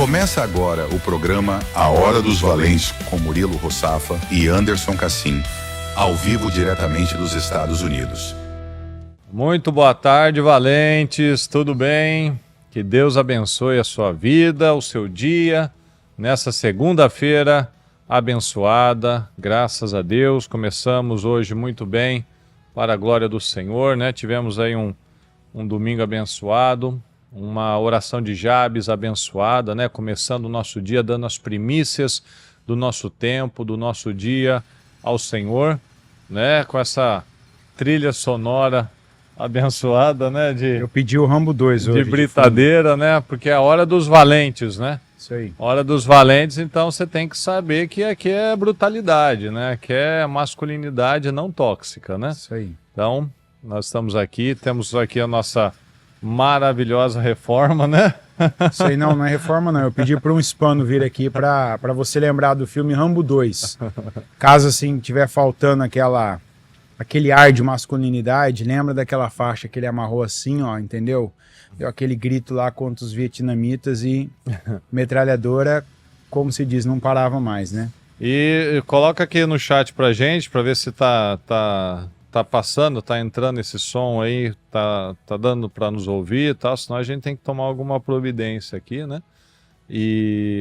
Começa agora o programa A Hora dos Valentes com Murilo Rossafa e Anderson Cassim, ao vivo diretamente dos Estados Unidos. Muito boa tarde, valentes, tudo bem? Que Deus abençoe a sua vida, o seu dia, nessa segunda-feira abençoada, graças a Deus. Começamos hoje muito bem, para a glória do Senhor, né? Tivemos aí um domingo abençoado, uma oração de Jabes abençoada, né? Começando o nosso dia, dando as primícias do nosso tempo, do nosso dia ao Senhor, né? Com essa trilha sonora abençoada, né? Eu pedi o Rambo 2 hoje. De britadeira, né? Porque é a hora dos valentes, né? Isso aí. Hora dos valentes, então você tem que saber que aqui é brutalidade, né? Que é masculinidade não tóxica, né? Isso aí. Então, nós estamos aqui, temos aqui a nossa maravilhosa reforma, né? Isso aí não é reforma não. Eu pedi para um hispano vir aqui para você lembrar do filme Rambo 2. Caso assim tiver faltando aquele ar de masculinidade, lembra daquela faixa que ele amarrou assim, ó, entendeu? Deu aquele grito lá contra os vietnamitas e metralhadora, como se diz, não parava mais, né? E coloca aqui no chat pra gente, pra ver se tá passando, tá entrando esse som aí, tá dando pra nos ouvir e tal, senão a gente tem que tomar alguma providência aqui, né?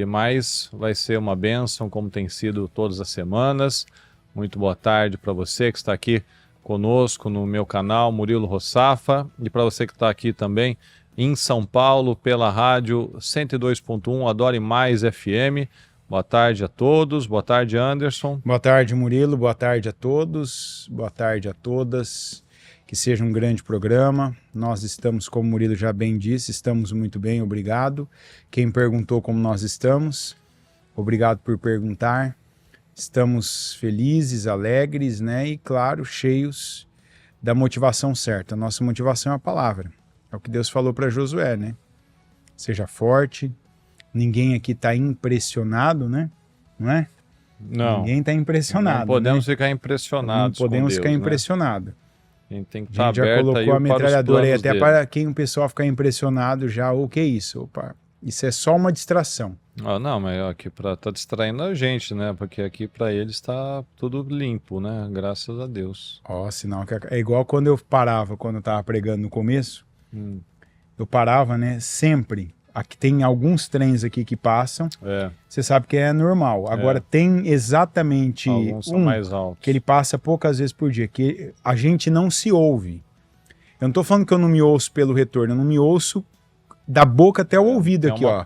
Mas vai ser uma bênção, como tem sido todas as semanas. Muito boa tarde para você que está aqui conosco no meu canal Murilo Rossafa e para você que está aqui também em São Paulo pela rádio 102.1 Adore Mais FM. Boa tarde a todos, boa tarde Anderson. Boa tarde Murilo, boa tarde a todos, boa tarde a todas. Que seja um grande programa. Nós estamos, como o Murilo já bem disse, estamos muito bem, obrigado. Quem perguntou como nós estamos, obrigado por perguntar. Estamos felizes, alegres, né? E, claro, cheios da motivação certa. A nossa motivação é a palavra. É o que Deus falou para Josué, né? Seja forte. Ninguém aqui está impressionado, né? Não é? Não. Ninguém está impressionado. Não podemos né? ficar impressionados. Não podemos com Deus, ficar né? impressionados. A gente tem que A estar gente já aberto colocou aí a metralhadora aí até dele. para quem o pessoal ficar impressionado já. O que é isso? Opa, isso é só uma distração. Não, mas aqui tá distraindo a gente, né? Porque aqui para eles está tudo limpo, né? Graças a Deus. Sinal que é igual quando eu parava, quando eu estava pregando no começo. Eu parava, né? Sempre. Aqui tem alguns trens aqui que passam. Você sabe que é normal. Agora tem exatamente alguns são mais altos. Que ele passa poucas vezes por dia, que a gente não se ouve. Eu não estou falando que eu não me ouço pelo retorno, eu não me ouço da boca até o ouvido aqui, ó.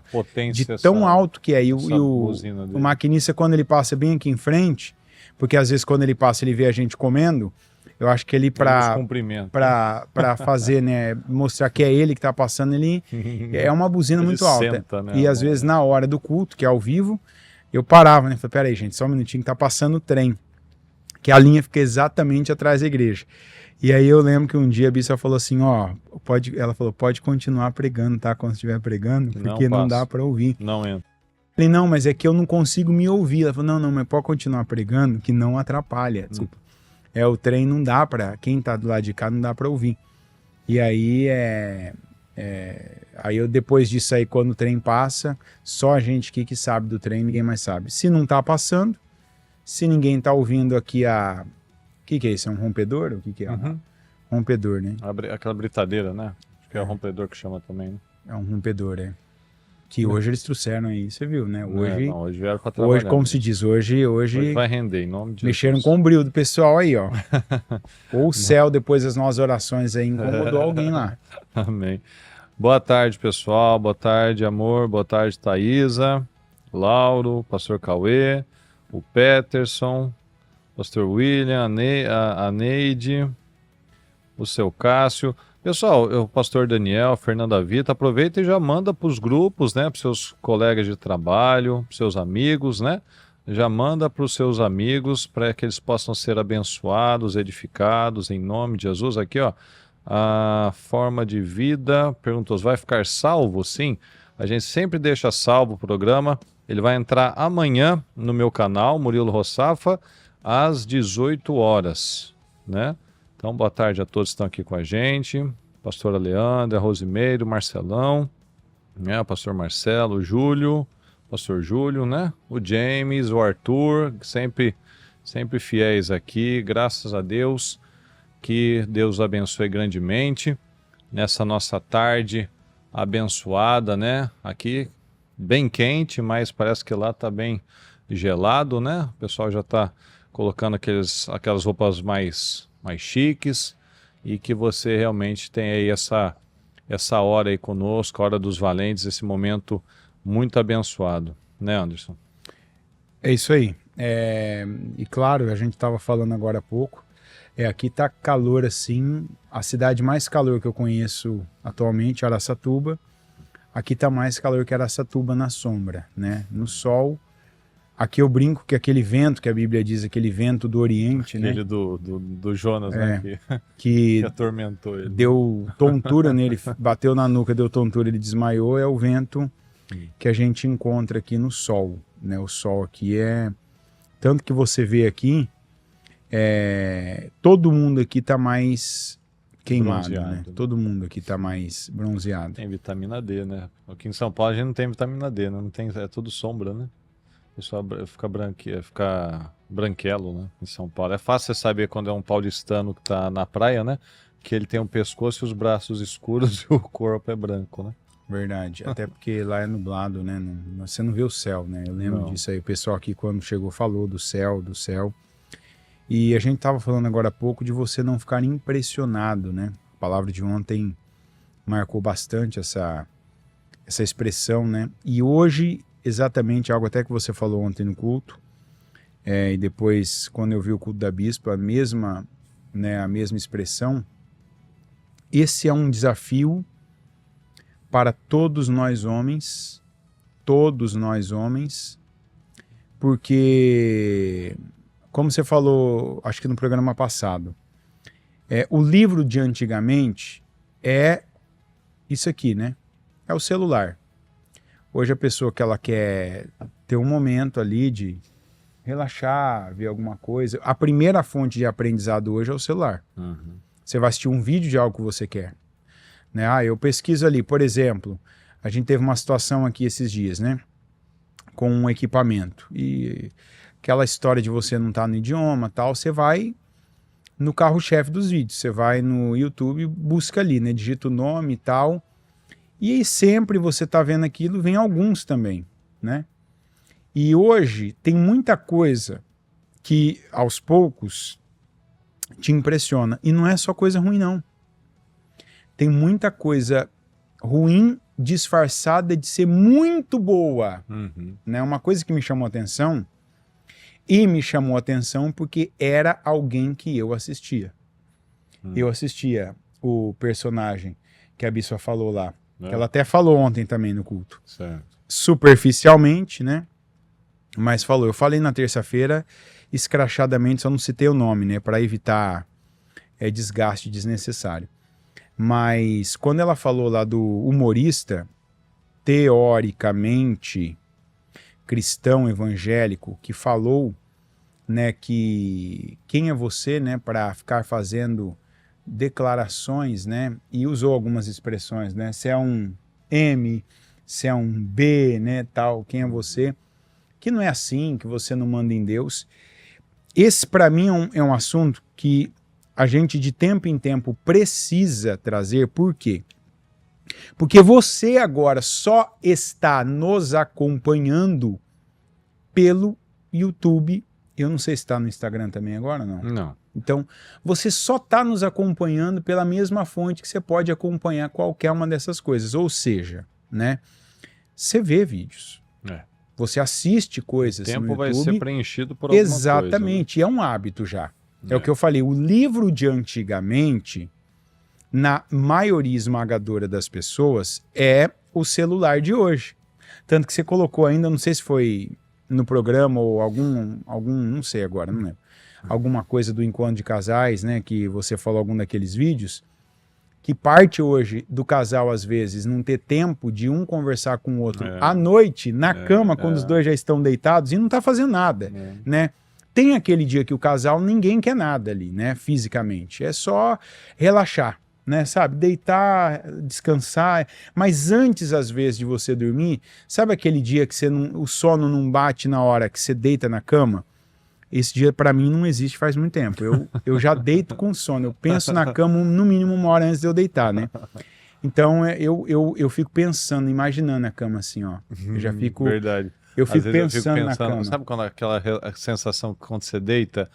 De tão alto que é. E o maquinista, quando ele passa bem aqui em frente, porque às vezes quando ele passa ele vê a gente comendo, eu acho que ele para fazer, né, mostrar que é ele que tá passando, ele é uma buzina muito alta. Senta, né, e às vezes na hora do culto, que é ao vivo, eu parava, né, falei, peraí gente, só um minutinho que tá passando o trem, que a linha fica exatamente atrás da igreja. E aí eu lembro que um dia a Bissa falou assim, ela falou, pode continuar pregando, tá, quando estiver pregando, porque não dá para ouvir. Não entra. Falei, não, mas é que eu não consigo me ouvir. Ela falou, não, mas pode continuar pregando, que não atrapalha. Desculpa. O trem não dá para, quem tá do lado de cá não dá para ouvir. E aí aí eu depois disso aí, quando o trem passa, só a gente aqui que sabe do trem, ninguém mais sabe. Se não tá passando, se ninguém tá ouvindo aqui o que é isso? É um rompedor? O que é? Rompedor, né? Aquela britadeira, né? Acho que é o rompedor que chama também, né? É um rompedor, Que hoje eles trouxeram aí, você viu, né? Hoje, hoje vieram pra trabalhar. Hoje, como se diz, hoje vai render, em nome de mexeram Jesus. com o brilho do pessoal aí, ó. Ou o céu, depois das nossas orações aí, incomodou alguém lá. Amém. Boa tarde, pessoal. Boa tarde, amor. Boa tarde, Thaisa, Lauro, pastor Cauê, o Peterson, pastor William, a Neide, o seu Cássio. Pessoal, o pastor Daniel, Fernanda Vita, aproveita e já manda para os grupos, né? Para os seus colegas de trabalho, para os seus amigos, né? Já manda para os seus amigos para que eles possam ser abençoados, edificados, em nome de Jesus. Aqui, ó, a forma de vida, perguntou, vai ficar salvo? Sim, a gente sempre deixa salvo o programa. Ele vai entrar amanhã no meu canal, Murilo Rossafa, às 18 horas, né? Então, boa tarde a todos que estão aqui com a gente. Pastora Leandra, Rosimeiro, Marcelão. O pastor Marcelo, o Júlio, pastor Júlio, né? O James, o Arthur, sempre fiéis aqui, graças a Deus. Que Deus os abençoe grandemente nessa nossa tarde abençoada, né? Aqui bem quente, mas parece que lá tá bem gelado, né? O pessoal já tá colocando aquelas roupas mais chiques, e que você realmente tenha aí essa hora aí conosco, a hora dos valentes, esse momento muito abençoado, né, Anderson? É isso aí. E claro, a gente estava falando agora há pouco, aqui tá calor assim, a cidade mais calor que eu conheço atualmente, Araçatuba. Aqui tá mais calor que Araçatuba na sombra, né? No sol. Aqui eu brinco que aquele vento que a Bíblia diz, aquele vento do Oriente, aquele, né? do Jonas, né? Que atormentou ele. Deu tontura nele, bateu na nuca, deu tontura, ele desmaiou. É o vento que a gente encontra aqui no sol, né? O sol aqui tanto que você vê aqui, todo mundo aqui tá mais queimado, né? Todo mundo aqui tá mais bronzeado. Tem vitamina D, né? Aqui em São Paulo a gente não tem vitamina D, né? Não tem, é tudo sombra, né? O pessoal fica branquelo, né? Em São Paulo. É fácil você saber quando é um paulistano que tá na praia, né? Que ele tem um pescoço e os braços escuros e o corpo é branco, né? Verdade. Até porque lá é nublado, né? Você não vê o céu, né? Eu lembro disso aí. O pessoal aqui, quando chegou, falou do céu. E a gente estava falando agora há pouco de você não ficar impressionado, né? A palavra de ontem marcou bastante essa expressão, né? E hoje, exatamente algo até que você falou ontem no culto, e depois, quando eu vi o culto da bispa, a mesma expressão. Esse é um desafio para todos nós homens, porque, como você falou, acho que no programa passado, o livro de antigamente é isso aqui, né? É o celular. Hoje a pessoa que ela quer ter um momento ali de relaxar, ver alguma coisa, a primeira fonte de aprendizado hoje é o celular. Uhum. Você vai assistir um vídeo de algo que você quer, né? Eu pesquiso ali, por exemplo, a gente teve uma situação aqui esses dias, né? Com um equipamento. E aquela história de você não estar no idioma e tal, você vai no carro-chefe dos vídeos. Você vai no YouTube, busca ali, né? Digita o nome e tal. E aí sempre você está vendo aquilo, vem alguns também, né? E hoje tem muita coisa que aos poucos te impressiona. E não é só coisa ruim, não. Tem muita coisa ruim disfarçada de ser muito boa. Uhum. Né? Uma coisa que me chamou a atenção, e me chamou a atenção porque era alguém que eu assistia. Eu assistia o personagem que a bispa falou lá, que ela até falou ontem também no culto. Certo. Superficialmente, né? Mas falou. Eu falei na terça-feira, escrachadamente, só não citei o nome, né? Para evitar desgaste desnecessário. Mas quando ela falou lá do humorista, teoricamente cristão evangélico, que falou, né, que quem é você, né, para ficar fazendo declarações, né, e usou algumas expressões, né, se é um M, se é um B, né, tal, quem é você, que não é assim, que você não manda em Deus. Esse para mim é um assunto que a gente de tempo em tempo precisa trazer. Por quê? Porque você agora só está nos acompanhando pelo YouTube. Eu não sei se está no Instagram também agora, não? Não. Então, você só está nos acompanhando pela mesma fonte que você pode acompanhar qualquer uma dessas coisas. Ou seja, né, você vê vídeos. Você assiste coisas no YouTube. O tempo vai ser preenchido por alguma coisa. Exatamente, né? É um hábito já. É o que eu falei, o livro de antigamente, na maioria esmagadora das pessoas, é o celular de hoje. Tanto que você colocou ainda, não sei se foi no programa ou algum não sei agora, não lembro, alguma coisa do encontro de casais, né, que você falou algum daqueles vídeos, que parte hoje do casal, às vezes, não ter tempo de um conversar com o outro à noite, na cama, quando os dois já estão deitados e não tá fazendo nada, né? Tem aquele dia que o casal, ninguém quer nada ali, né, fisicamente. É só relaxar, né? Sabe? Deitar, descansar. Mas antes, às vezes, de você dormir, sabe aquele dia que o sono não bate na hora que você deita na cama? Esse dia, para mim, não existe faz muito tempo. Eu já deito com sono. Eu penso na cama no mínimo 1 hora antes de eu deitar, né? Então, eu fico pensando, imaginando a cama assim, ó. Eu já fico... Verdade. Eu Às fico vezes pensando na cama. sabe quando aquela sensação que quando você deita,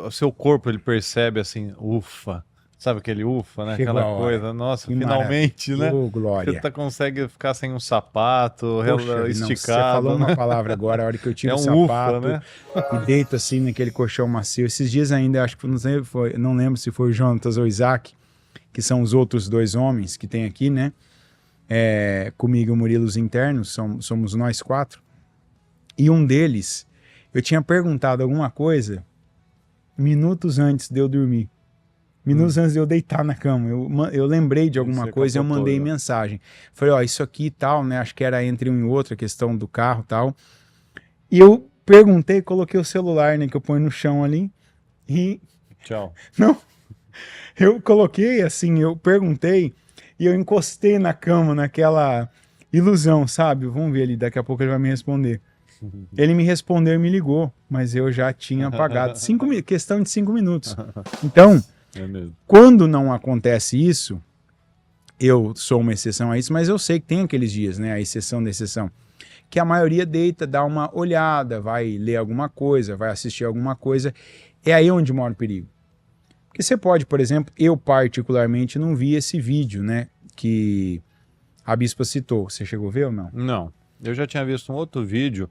o seu corpo ele percebe assim, ufa. Sabe aquele ufa, né? Chegou Aquela a hora. coisa, nossa, Que finalmente, né? Ô, glória. Você consegue ficar sem um sapato, Poxa, esticado. não, você falou né? uma palavra agora, a hora que eu tiro É o um sapato ufa, né? e deito assim naquele colchão macio. Esses dias ainda, acho que não lembro se foi o Jonatas ou o Isaac, que são os outros 2 homens que tem aqui, né? Comigo e o Murilo, os internos, somos nós 4. E um deles, eu tinha perguntado alguma coisa minutos antes de eu dormir. Minutos antes de eu deitar na cama. Eu lembrei de alguma coisa e eu mandei mensagem. Falei, ó, isso aqui e tal, né? Acho que era entre um e outro, a questão do carro e tal. E eu perguntei, coloquei o celular, né? Que eu ponho no chão ali. E... Tchau. Não. Eu coloquei assim, eu perguntei e eu encostei na cama, naquela ilusão, sabe? Vamos ver ali, daqui a pouco ele vai me responder. Ele me respondeu e me ligou, mas eu já tinha apagado. Questão de 5 minutos. Então, quando não acontece isso, eu sou uma exceção a isso, mas eu sei que tem aqueles dias, né? A exceção da exceção. Que a maioria deita, dá uma olhada, vai ler alguma coisa, vai assistir alguma coisa. É aí onde mora o perigo. Porque você pode, por exemplo, eu particularmente não vi esse vídeo, né? Que a bispa citou. Você chegou a ver ou não? Não. Eu já tinha visto um outro vídeo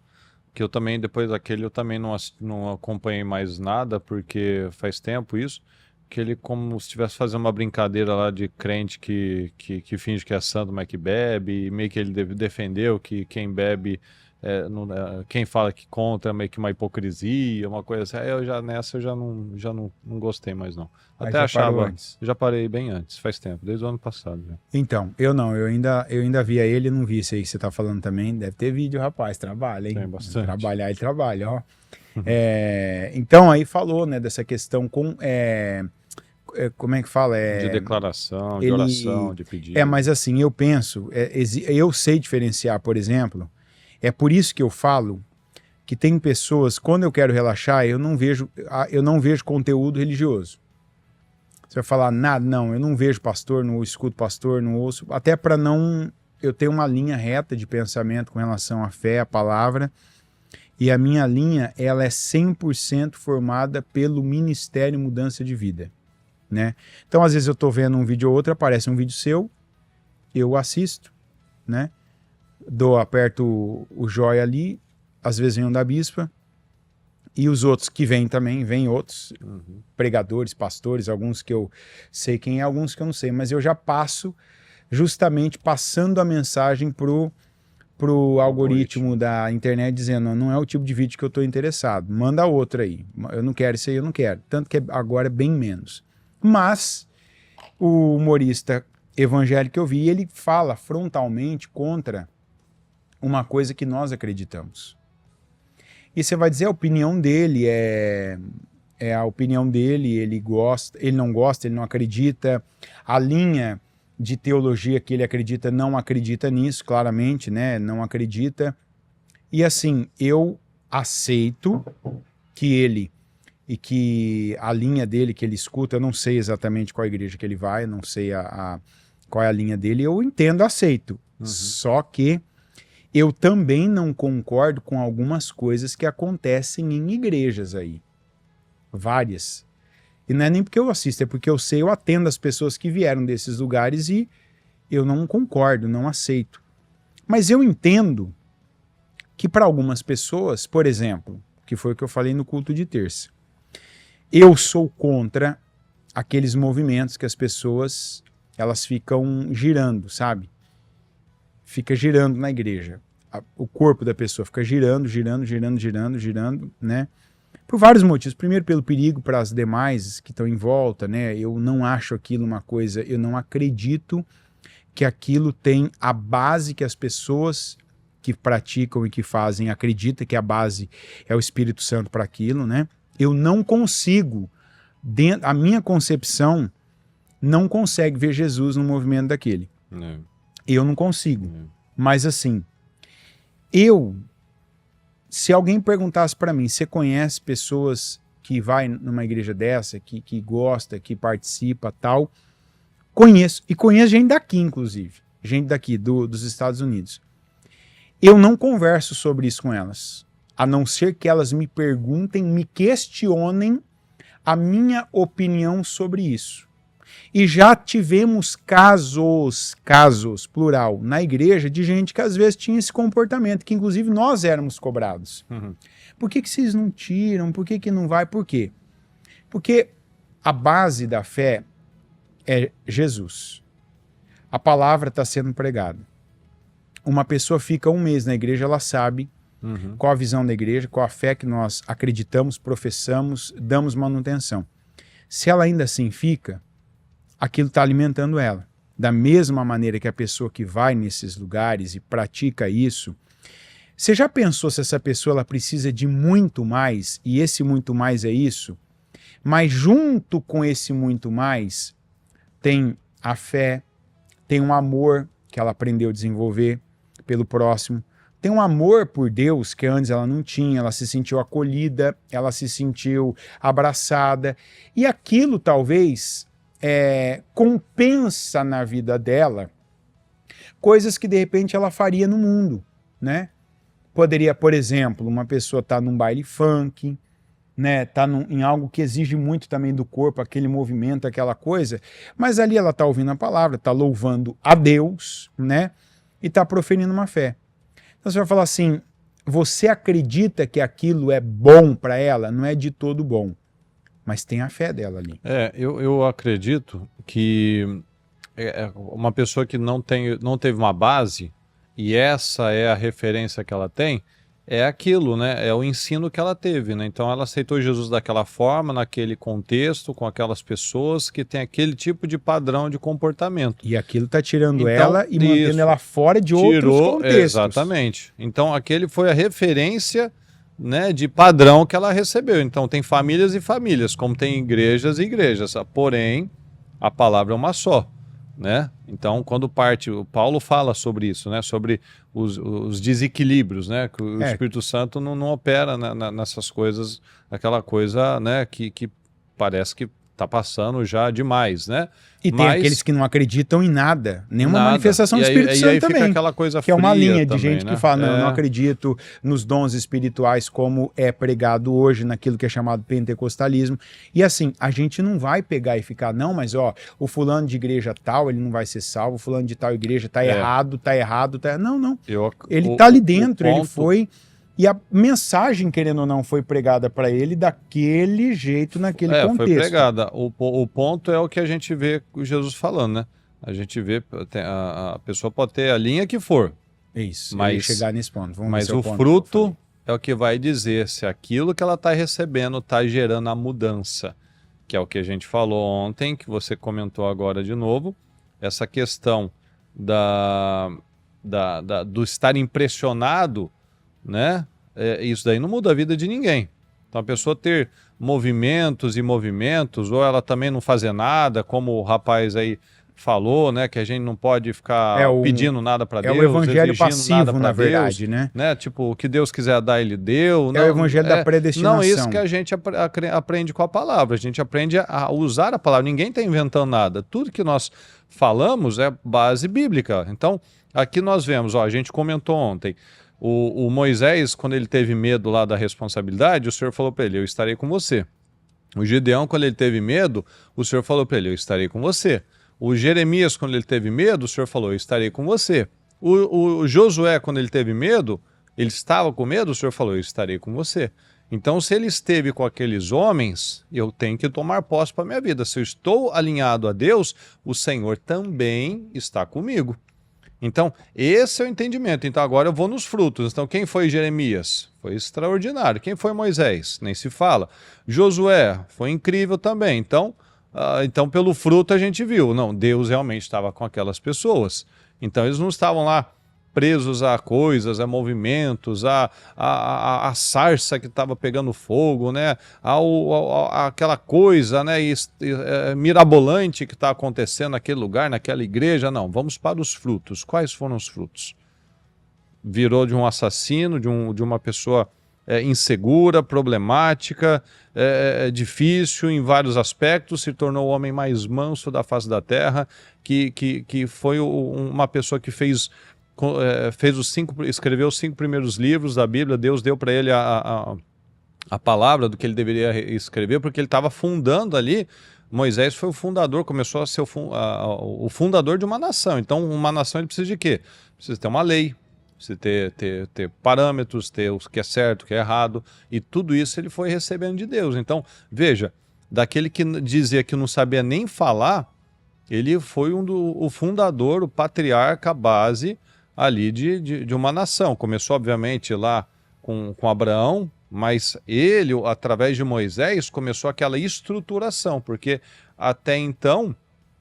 que eu também, depois daquele, eu também não acompanhei mais nada, porque faz tempo isso, que ele como se estivesse fazendo uma brincadeira lá de crente que finge que é santo, mas que bebe, e meio que ele defendeu que quem bebe, quem fala que contra é meio que uma hipocrisia, uma coisa assim. Eu já não gostei mais não. Até achava, já parei bem antes, faz tempo, desde o ano passado. Já. Então, eu ainda via ele, não vi isso aí que você tá falando também. Deve ter vídeo, rapaz, trabalha, hein? Tem bastante. Trabalhar e trabalha, ó. Então, aí falou, né, dessa questão com... como é que fala? De declaração, de oração, de pedido. Mas assim, eu penso, eu sei diferenciar, por exemplo, é por isso que eu falo que tem pessoas, quando eu quero relaxar, eu não vejo conteúdo religioso. Você vai falar, nada, não, eu não vejo pastor, não escuto pastor, não ouço, até para não... Eu tenho uma linha reta de pensamento com relação à fé, à palavra, e a minha linha, ela é 100% formada pelo Ministério Mudança de Vida, né? Então, às vezes eu tô vendo um vídeo ou outro, aparece um vídeo seu, eu assisto, né? Aperto o joia ali, às vezes vem um da bispa, e os outros que vêm também, vêm outros pregadores, pastores, alguns que eu sei quem é, alguns que eu não sei, mas eu já passo justamente passando a mensagem pro algoritmo da internet dizendo, não é o tipo de vídeo que eu estou interessado, manda outro aí, eu não quero isso aí, eu não quero, tanto que agora é bem menos. Mas o humorista evangélico que eu vi, ele fala frontalmente contra uma coisa que nós acreditamos. E você vai dizer a opinião dele, é a opinião dele, ele não gosta, ele não acredita, a linha de teologia que ele acredita não acredita nisso, claramente, né? Não acredita. E assim, eu aceito que ele e que a linha dele que ele escuta, eu não sei exatamente qual igreja que ele vai, não sei qual é a linha dele, eu entendo, aceito. Só que eu também não concordo com algumas coisas que acontecem em igrejas aí. Várias. E não é nem porque eu assisto, é porque eu atendo as pessoas que vieram desses lugares e eu não concordo, não aceito. Mas eu entendo que para algumas pessoas, por exemplo, que foi o que eu falei no culto de terça, eu sou contra aqueles movimentos que as pessoas, elas ficam girando, sabe? Fica girando na igreja. O corpo da pessoa fica girando, né? Por vários motivos. Primeiro, pelo perigo para as demais que estão em volta, né? Eu não acho aquilo uma coisa, eu não acredito que aquilo tem a base que as pessoas que praticam e que fazem acreditam que a base é o Espírito Santo para aquilo, né? Eu não consigo, a minha concepção não consegue ver Jesus no movimento daquele. Eu não consigo. Mas assim, se alguém perguntasse para mim, você conhece pessoas que vai numa igreja dessa, que gosta, que participa, tal? Conheço. E conheço gente daqui, inclusive. Gente daqui, dos Estados Unidos. Eu não converso sobre isso com elas. A não ser que elas me perguntem, me questionem a minha opinião sobre isso. E já tivemos casos, plural, na igreja, de gente que às vezes tinha esse comportamento, que inclusive nós éramos cobrados. Por que vocês não tiram? Por que não vai? Por quê? Porque a base da fé é Jesus. A palavra está sendo pregada. Uma pessoa fica um mês na igreja, ela sabe qual a visão da igreja, qual a fé que nós acreditamos, professamos, damos manutenção. Se ela ainda assim fica, aquilo está alimentando ela. Da mesma maneira que a pessoa que vai nesses lugares e pratica isso, você já pensou se essa pessoa ela precisa de muito mais, e esse muito mais é isso? Mas junto com esse muito mais, tem a fé, tem um amor que ela aprendeu a desenvolver pelo próximo, tem um amor por Deus que antes ela não tinha, ela se sentiu acolhida, ela se sentiu abraçada, e aquilo talvez compensa na vida dela coisas que de repente ela faria no mundo, né? Poderia, por exemplo, uma pessoa estar num baile funk, né, tá em algo que exige muito também do corpo, aquele movimento, aquela coisa, mas ali ela está ouvindo a palavra, está louvando a Deus, né, e está proferindo uma fé. Então você vai falar assim, você acredita que aquilo é bom para ela? Não é de todo bom, mas tem a fé dela ali. Eu acredito que uma pessoa que não teve uma base, e essa é a referência que ela tem, é aquilo, né? É o ensino que ela teve, né? Então ela aceitou Jesus daquela forma, naquele contexto, com aquelas pessoas que tem aquele tipo de padrão de comportamento. E aquilo está tirando ela e mantendo ela fora de outros contextos. Exatamente. Então aquele foi a referência, né, de padrão que ela recebeu. Então tem famílias e famílias, como tem igrejas e igrejas. Porém, a palavra é uma só, né? Então, quando o Paulo fala sobre isso, né? Sobre os desequilíbrios, né? Que o Espírito Santo não opera nessas coisas, aquela coisa, né? Que parece que está passando já demais, né? E tem aqueles que não acreditam em nada, nenhuma manifestação do Espírito Santo também. Fica aquela coisa que é uma linha de também, gente, né, que fala, não, eu não acredito nos dons espirituais como é pregado hoje, naquilo que é chamado pentecostalismo. E assim, a gente não vai pegar e ficar, não, mas ó, o fulano de igreja tal, ele não vai ser salvo, o fulano de tal igreja tá errado. Não. Ele tá ali dentro, ele foi... E a mensagem, querendo ou não, foi pregada para ele daquele jeito, naquele contexto. Foi pregada. O ponto é o que a gente vê Jesus falando, né? A gente vê, a pessoa pode ter a linha que for. Isso, mas chegar nesse ponto. Mas o fruto é o que vai dizer se aquilo que ela está recebendo está gerando a mudança. Que é o que a gente falou ontem, que você comentou agora de novo. Essa questão do estar impressionado, né? Isso daí não muda a vida de ninguém. Então a pessoa ter movimentos e movimentos, ou ela também não fazer nada, como o rapaz aí falou, né? Que a gente não pode ficar pedindo nada para Deus. É o evangelho passivo, na verdade, né? Tipo, o que Deus quiser dar, ele deu. É o evangelho da predestinação. Não, isso que a gente aprende com a palavra. A gente aprende a usar a palavra. Ninguém está inventando nada. Tudo que nós falamos é base bíblica. Então, aqui nós vemos, a gente comentou ontem, o Moisés, quando ele teve medo lá da responsabilidade, o Senhor falou para ele, eu estarei com você. O Gideão, quando ele teve medo, o Senhor falou para ele, eu estarei com você. O Jeremias, quando ele teve medo, o Senhor falou, eu estarei com você. O Josué, quando ele teve medo, ele estava com medo, o Senhor falou, eu estarei com você. Então, se ele esteve com aqueles homens, eu tenho que tomar posse para a minha vida. Se eu estou alinhado a Deus, o Senhor também está comigo. Então, esse é o entendimento. Então, agora eu vou nos frutos. Então, quem foi Jeremias? Foi extraordinário. Quem foi Moisés? Nem se fala. Josué foi incrível também. Então, pelo fruto a gente viu. Não, Deus realmente estava com aquelas pessoas. Então, eles não estavam lá presos a coisas, a movimentos, a sarça que estava pegando fogo, né? Aquela coisa, né? Mirabolante que está acontecendo naquele lugar, naquela igreja. Não, vamos para os frutos. Quais foram os frutos? Virou de um assassino, de uma pessoa insegura, problemática, difícil em vários aspectos, se tornou o homem mais manso da face da terra, que foi uma pessoa que escreveu os 5 primeiros livros da Bíblia. Deus deu para ele a palavra do que ele deveria escrever, porque ele estava fundando ali. Moisés foi o fundador, começou a ser o fundador de uma nação. Então, uma nação ele precisa de quê? Precisa ter uma lei, precisa ter parâmetros, ter o que é certo, o que é errado, e tudo isso ele foi recebendo de Deus. Então, veja, daquele que dizia que não sabia nem falar, ele foi o fundador, o patriarca, a base ali de uma nação. Começou, obviamente, lá com Abraão, mas ele, através de Moisés, começou aquela estruturação, porque até então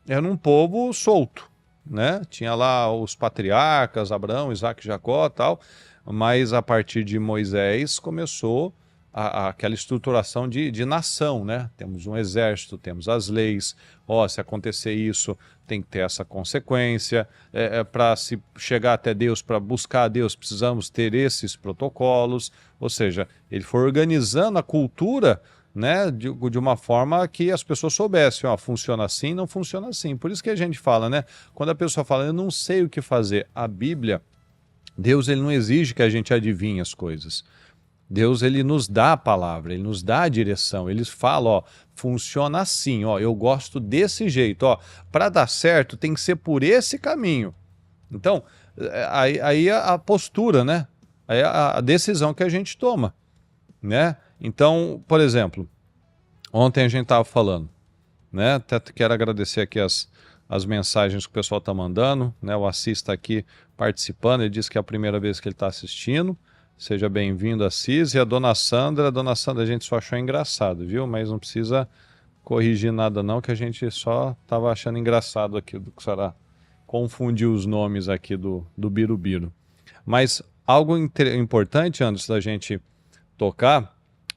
era um povo solto, né? Tinha lá os patriarcas, Abraão, Isaac, Jacó, tal, mas a partir de Moisés começou aquela estruturação de nação, né? Temos um exército, temos as leis, se acontecer isso, tem que ter essa consequência, para se chegar até Deus, para buscar a Deus, precisamos ter esses protocolos, ou seja, ele foi organizando a cultura, né, de uma forma que as pessoas soubessem, funciona assim, não funciona assim. Por isso que a gente fala, né, quando a pessoa fala, eu não sei o que fazer, a Bíblia, Deus ele não exige que a gente adivinhe as coisas. Deus ele nos dá a palavra, ele nos dá a direção, ele fala, funciona assim, eu gosto desse jeito, para dar certo tem que ser por esse caminho. Então, aí a postura, né? Aí a decisão que a gente toma, né? Então, por exemplo, ontem a gente estava falando, né? Até quero agradecer aqui as mensagens que o pessoal está mandando, né? O Assis está aqui participando, ele disse que é a primeira vez que ele está assistindo. Seja bem-vindo, Assis. E a Dona Sandra, a gente só achou engraçado, viu? Mas não precisa corrigir nada não, que a gente só estava achando engraçado aqui, do que a senhora confundiu os nomes aqui do Birubiru. Mas algo importante, antes da gente tocar,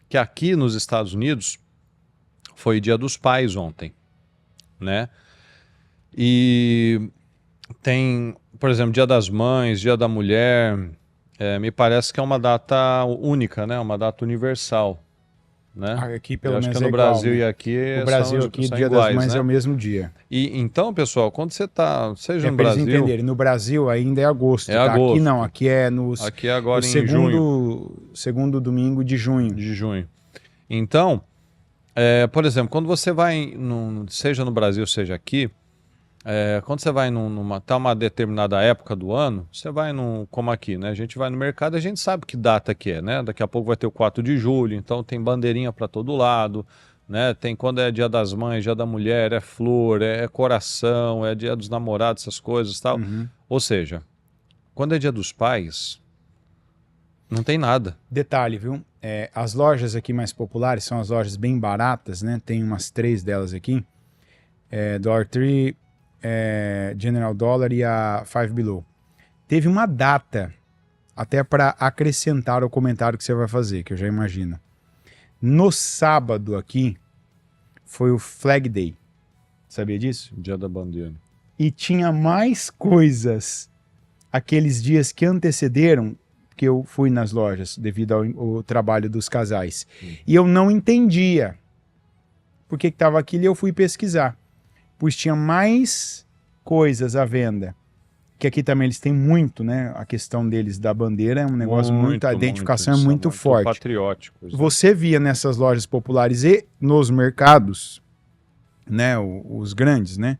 que aqui nos Estados Unidos foi Dia dos Pais ontem, né? E tem, por exemplo, Dia das Mães, Dia da Mulher... me parece que é uma data única, né? Uma data universal, né? Aqui pelo menos acho que no Brasil igual, né? e aqui o Brasil são Dia iguais, das Mães, né? é o mesmo dia. E então, pessoal, quando você seja no para eles Brasil, entenderem, no Brasil ainda é agosto, tá? agosto. Aqui não, aqui é aqui é agora no em junho. segundo domingo de junho. Então, por exemplo, quando você vai, seja no Brasil, seja aqui, quando você vai uma determinada época do ano, você vai como aqui, né? A gente vai no mercado, a gente sabe que data que é, né? Daqui a pouco vai ter o 4 de julho, então tem bandeirinha para todo lado, né? Tem quando é Dia das Mães, Dia da Mulher, é flor, é coração, é Dia dos Namorados, essas coisas e tal. Uhum. Ou seja, quando é Dia dos Pais, não tem nada. Detalhe, viu? As lojas aqui mais populares são as lojas bem baratas, né? Tem umas 3 delas aqui. Dollar Tree, General Dollar e a Five Below. Teve uma data, até para acrescentar o comentário que você vai fazer, que eu já imagino. No sábado aqui, foi o Flag Day. Sabia disso? Dia da Bandeira. E tinha mais coisas aqueles dias que antecederam, que eu fui nas lojas, devido ao trabalho dos casais. E eu não entendia por que estava aquilo, e eu fui pesquisar. Pois tinha mais coisas à venda, que aqui também eles têm muito, né? A questão deles da bandeira é um negócio a identificação é muito forte. Patrióticos. Você via nessas lojas populares e nos mercados, né? Os grandes, né?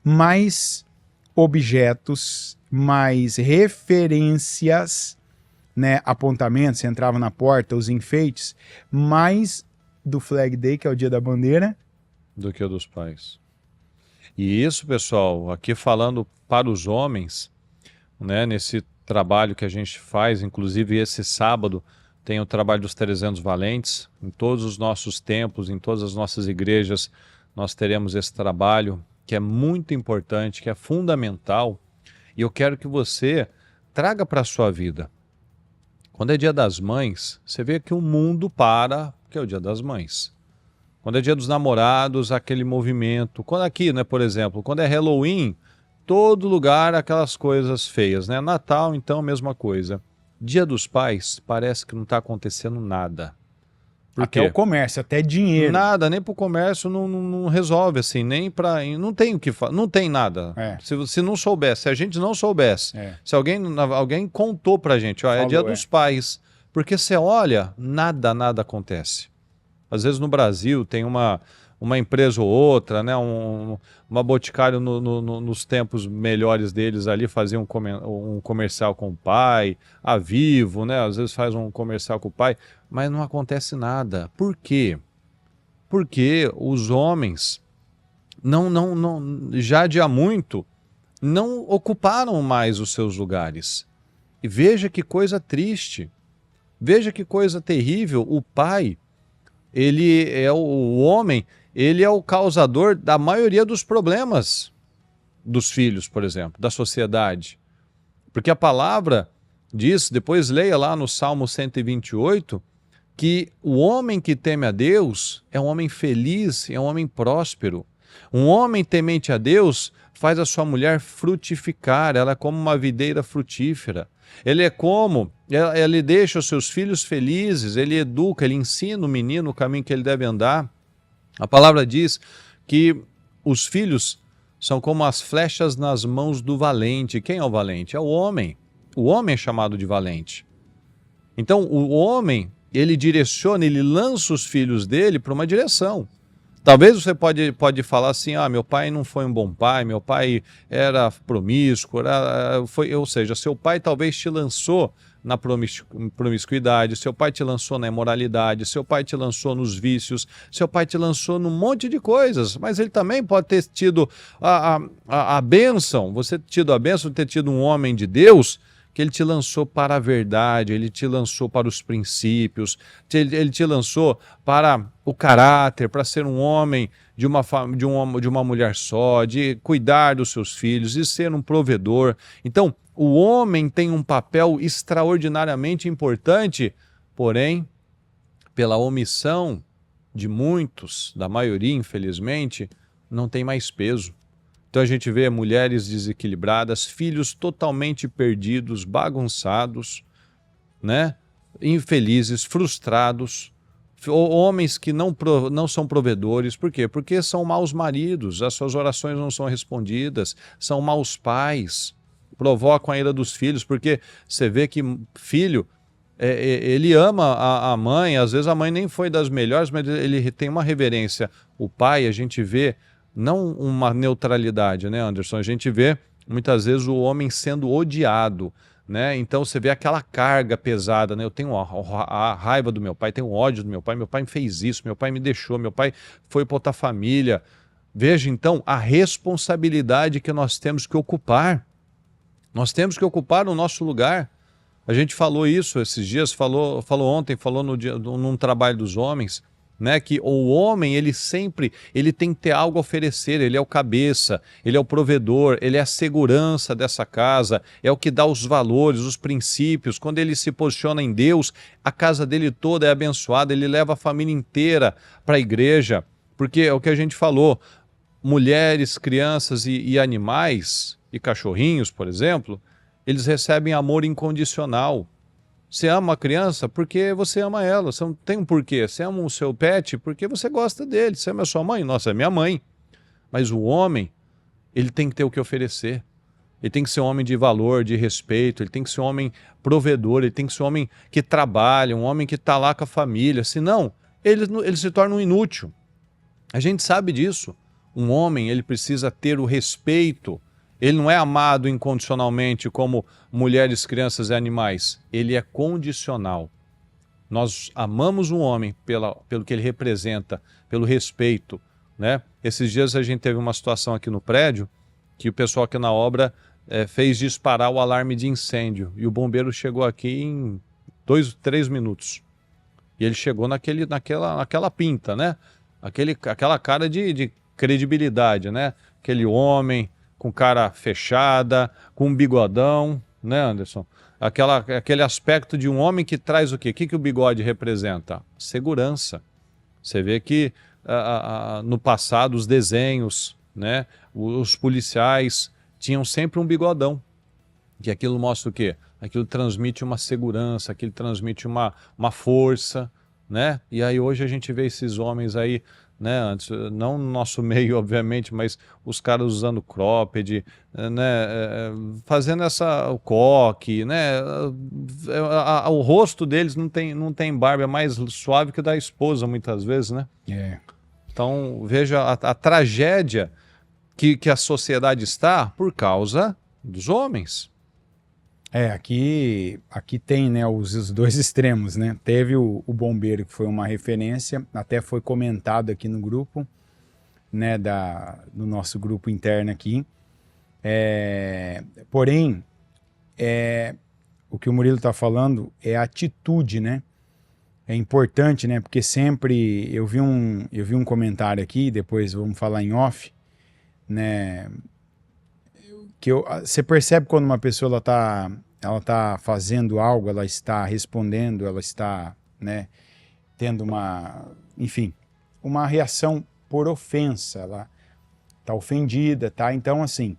Mais objetos, mais referências, né? Apontamentos, você entrava na porta, os enfeites, mais do Flag Day, que é o Dia da Bandeira, do que o dos pais. E isso, pessoal, aqui falando para os homens, né, nesse trabalho que a gente faz, inclusive esse sábado tem o trabalho dos 300 valentes, em todos os nossos templos, em todas as nossas igrejas, nós teremos esse trabalho que é muito importante, que é fundamental, e eu quero que você traga para a sua vida. Quando é dia das mães, você vê que o mundo para, porque é o dia das mães. Quando é dia dos namorados, aquele movimento. Quando aqui, né, por exemplo, quando é Halloween, todo lugar aquelas coisas feias, né? Natal, então, mesma coisa. Dia dos pais, parece que não está acontecendo nada. Por Até quê? o comércio, até dinheiro. Nada, nem para o comércio não resolve, assim, nem para... Não tem o que fazer, não tem nada. É. Se não soubesse, se a gente não soubesse, É. se alguém contou pra gente, ó, é Falou, dia dos pais, porque você olha, nada acontece. Às vezes no Brasil tem uma empresa ou outra, né, uma Boticário nos tempos melhores deles ali fazia um comercial com o pai, a Vivo, né, às vezes faz um comercial com o pai, mas não acontece nada. Por quê? Porque os homens já de há muito não ocuparam mais os seus lugares. E veja que coisa triste, veja que coisa terrível. O pai, ele é o homem, ele é o causador da maioria dos problemas dos filhos, por exemplo, da sociedade. Porque a palavra diz, depois leia lá no Salmo 128, que o homem que teme a Deus é um homem feliz, é um homem próspero. Um homem temente a Deus faz a sua mulher frutificar, ela é como uma videira frutífera. Ele deixa os seus filhos felizes, ele educa, ele ensina o menino o caminho que ele deve andar. A palavra diz que os filhos são como as flechas nas mãos do valente. Quem é o valente? É o homem. O homem é chamado de valente. Então, o homem, ele direciona, ele lança os filhos dele para uma direção. Talvez você pode falar assim, meu pai não foi um bom pai, meu pai era promíscuo, ou seja, seu pai talvez te lançou na promiscuidade, seu pai te lançou na imoralidade, seu pai te lançou nos vícios, seu pai te lançou num monte de coisas, mas ele também pode ter tido a bênção, você ter tido a bênção de ter tido um homem de Deus, que ele te lançou para a verdade, ele te lançou para os princípios, ele te lançou para o caráter, para ser um homem de uma mulher só, de cuidar dos seus filhos, de ser um provedor. Então, o homem tem um papel extraordinariamente importante, porém, pela omissão de muitos, da maioria, infelizmente, não tem mais peso. Então a gente vê mulheres desequilibradas, filhos totalmente perdidos, bagunçados, né? Infelizes, frustrados, homens que não são provedores. Por quê? Porque são maus maridos, as suas orações não são respondidas, são maus pais, provocam a ira dos filhos, porque você vê que filho, ele ama a mãe, às vezes a mãe nem foi das melhores, mas ele tem uma reverência. O pai, a gente vê, não uma neutralidade, né, Anderson? A gente vê muitas vezes o homem sendo odiado, né? Então você vê aquela carga pesada, né? Eu tenho a raiva do meu pai, tenho ódio do meu pai me fez isso, meu pai me deixou, meu pai foi para outra família. Veja então a responsabilidade que nós temos que ocupar. Nós temos que ocupar o nosso lugar. A gente falou isso esses dias, falou ontem, falou num trabalho dos homens, né, que o homem, ele tem que ter algo a oferecer, ele é o cabeça, ele é o provedor, ele é a segurança dessa casa, é o que dá os valores, os princípios. Quando ele se posiciona em Deus, a casa dele toda é abençoada, ele leva a família inteira para a igreja, porque é o que a gente falou, mulheres, crianças e animais, e cachorrinhos, por exemplo, eles recebem amor incondicional. Você ama a criança porque você ama ela, você não tem um porquê. Você ama o seu pet porque você gosta dele. Você ama a sua mãe? Nossa, é minha mãe. Mas o homem, ele tem que ter o que oferecer. Ele tem que ser um homem de valor, de respeito, ele tem que ser um homem provedor, ele tem que ser um homem que trabalha, um homem que está lá com a família. Senão, ele se torna um inútil. A gente sabe disso. Um homem, ele precisa ter o respeito. Ele não é amado incondicionalmente como mulheres, crianças e animais. Ele é condicional. Nós amamos um homem pelo que ele representa, pelo respeito, né? Esses dias a gente teve uma situação aqui no prédio que o pessoal aqui na obra fez disparar o alarme de incêndio. E o bombeiro chegou aqui em 2, 3 minutos. E ele chegou naquela pinta, né? Aquela cara de credibilidade, né? Aquele homem com cara fechada, com um bigodão, né, Anderson? Aquele aspecto de um homem que traz o quê? O que o bigode representa? Segurança. Você vê que no passado os desenhos, né, os policiais tinham sempre um bigodão. Que aquilo mostra o quê? Aquilo transmite uma segurança, aquilo transmite uma força, né? E aí hoje a gente vê esses homens aí, né, antes, não no nosso meio, obviamente, mas os caras usando cropped, né, fazendo o coque, né, o rosto deles não tem barba, é mais suave que o da esposa muitas vezes, né? Então veja a tragédia que a sociedade está por causa dos homens. Aqui tem, né, os dois extremos, né? Teve o bombeiro, que foi uma referência, até foi comentado aqui no grupo, né, no nosso grupo interno aqui. Porém, o que o Murilo está falando é atitude, né? É importante, né? Porque sempre eu vi um comentário aqui, depois vamos falar em off, né? Você percebe quando uma pessoa ela tá fazendo algo, ela está respondendo, ela está, né, tendo uma reação por ofensa, ela está ofendida, tá? Então, assim,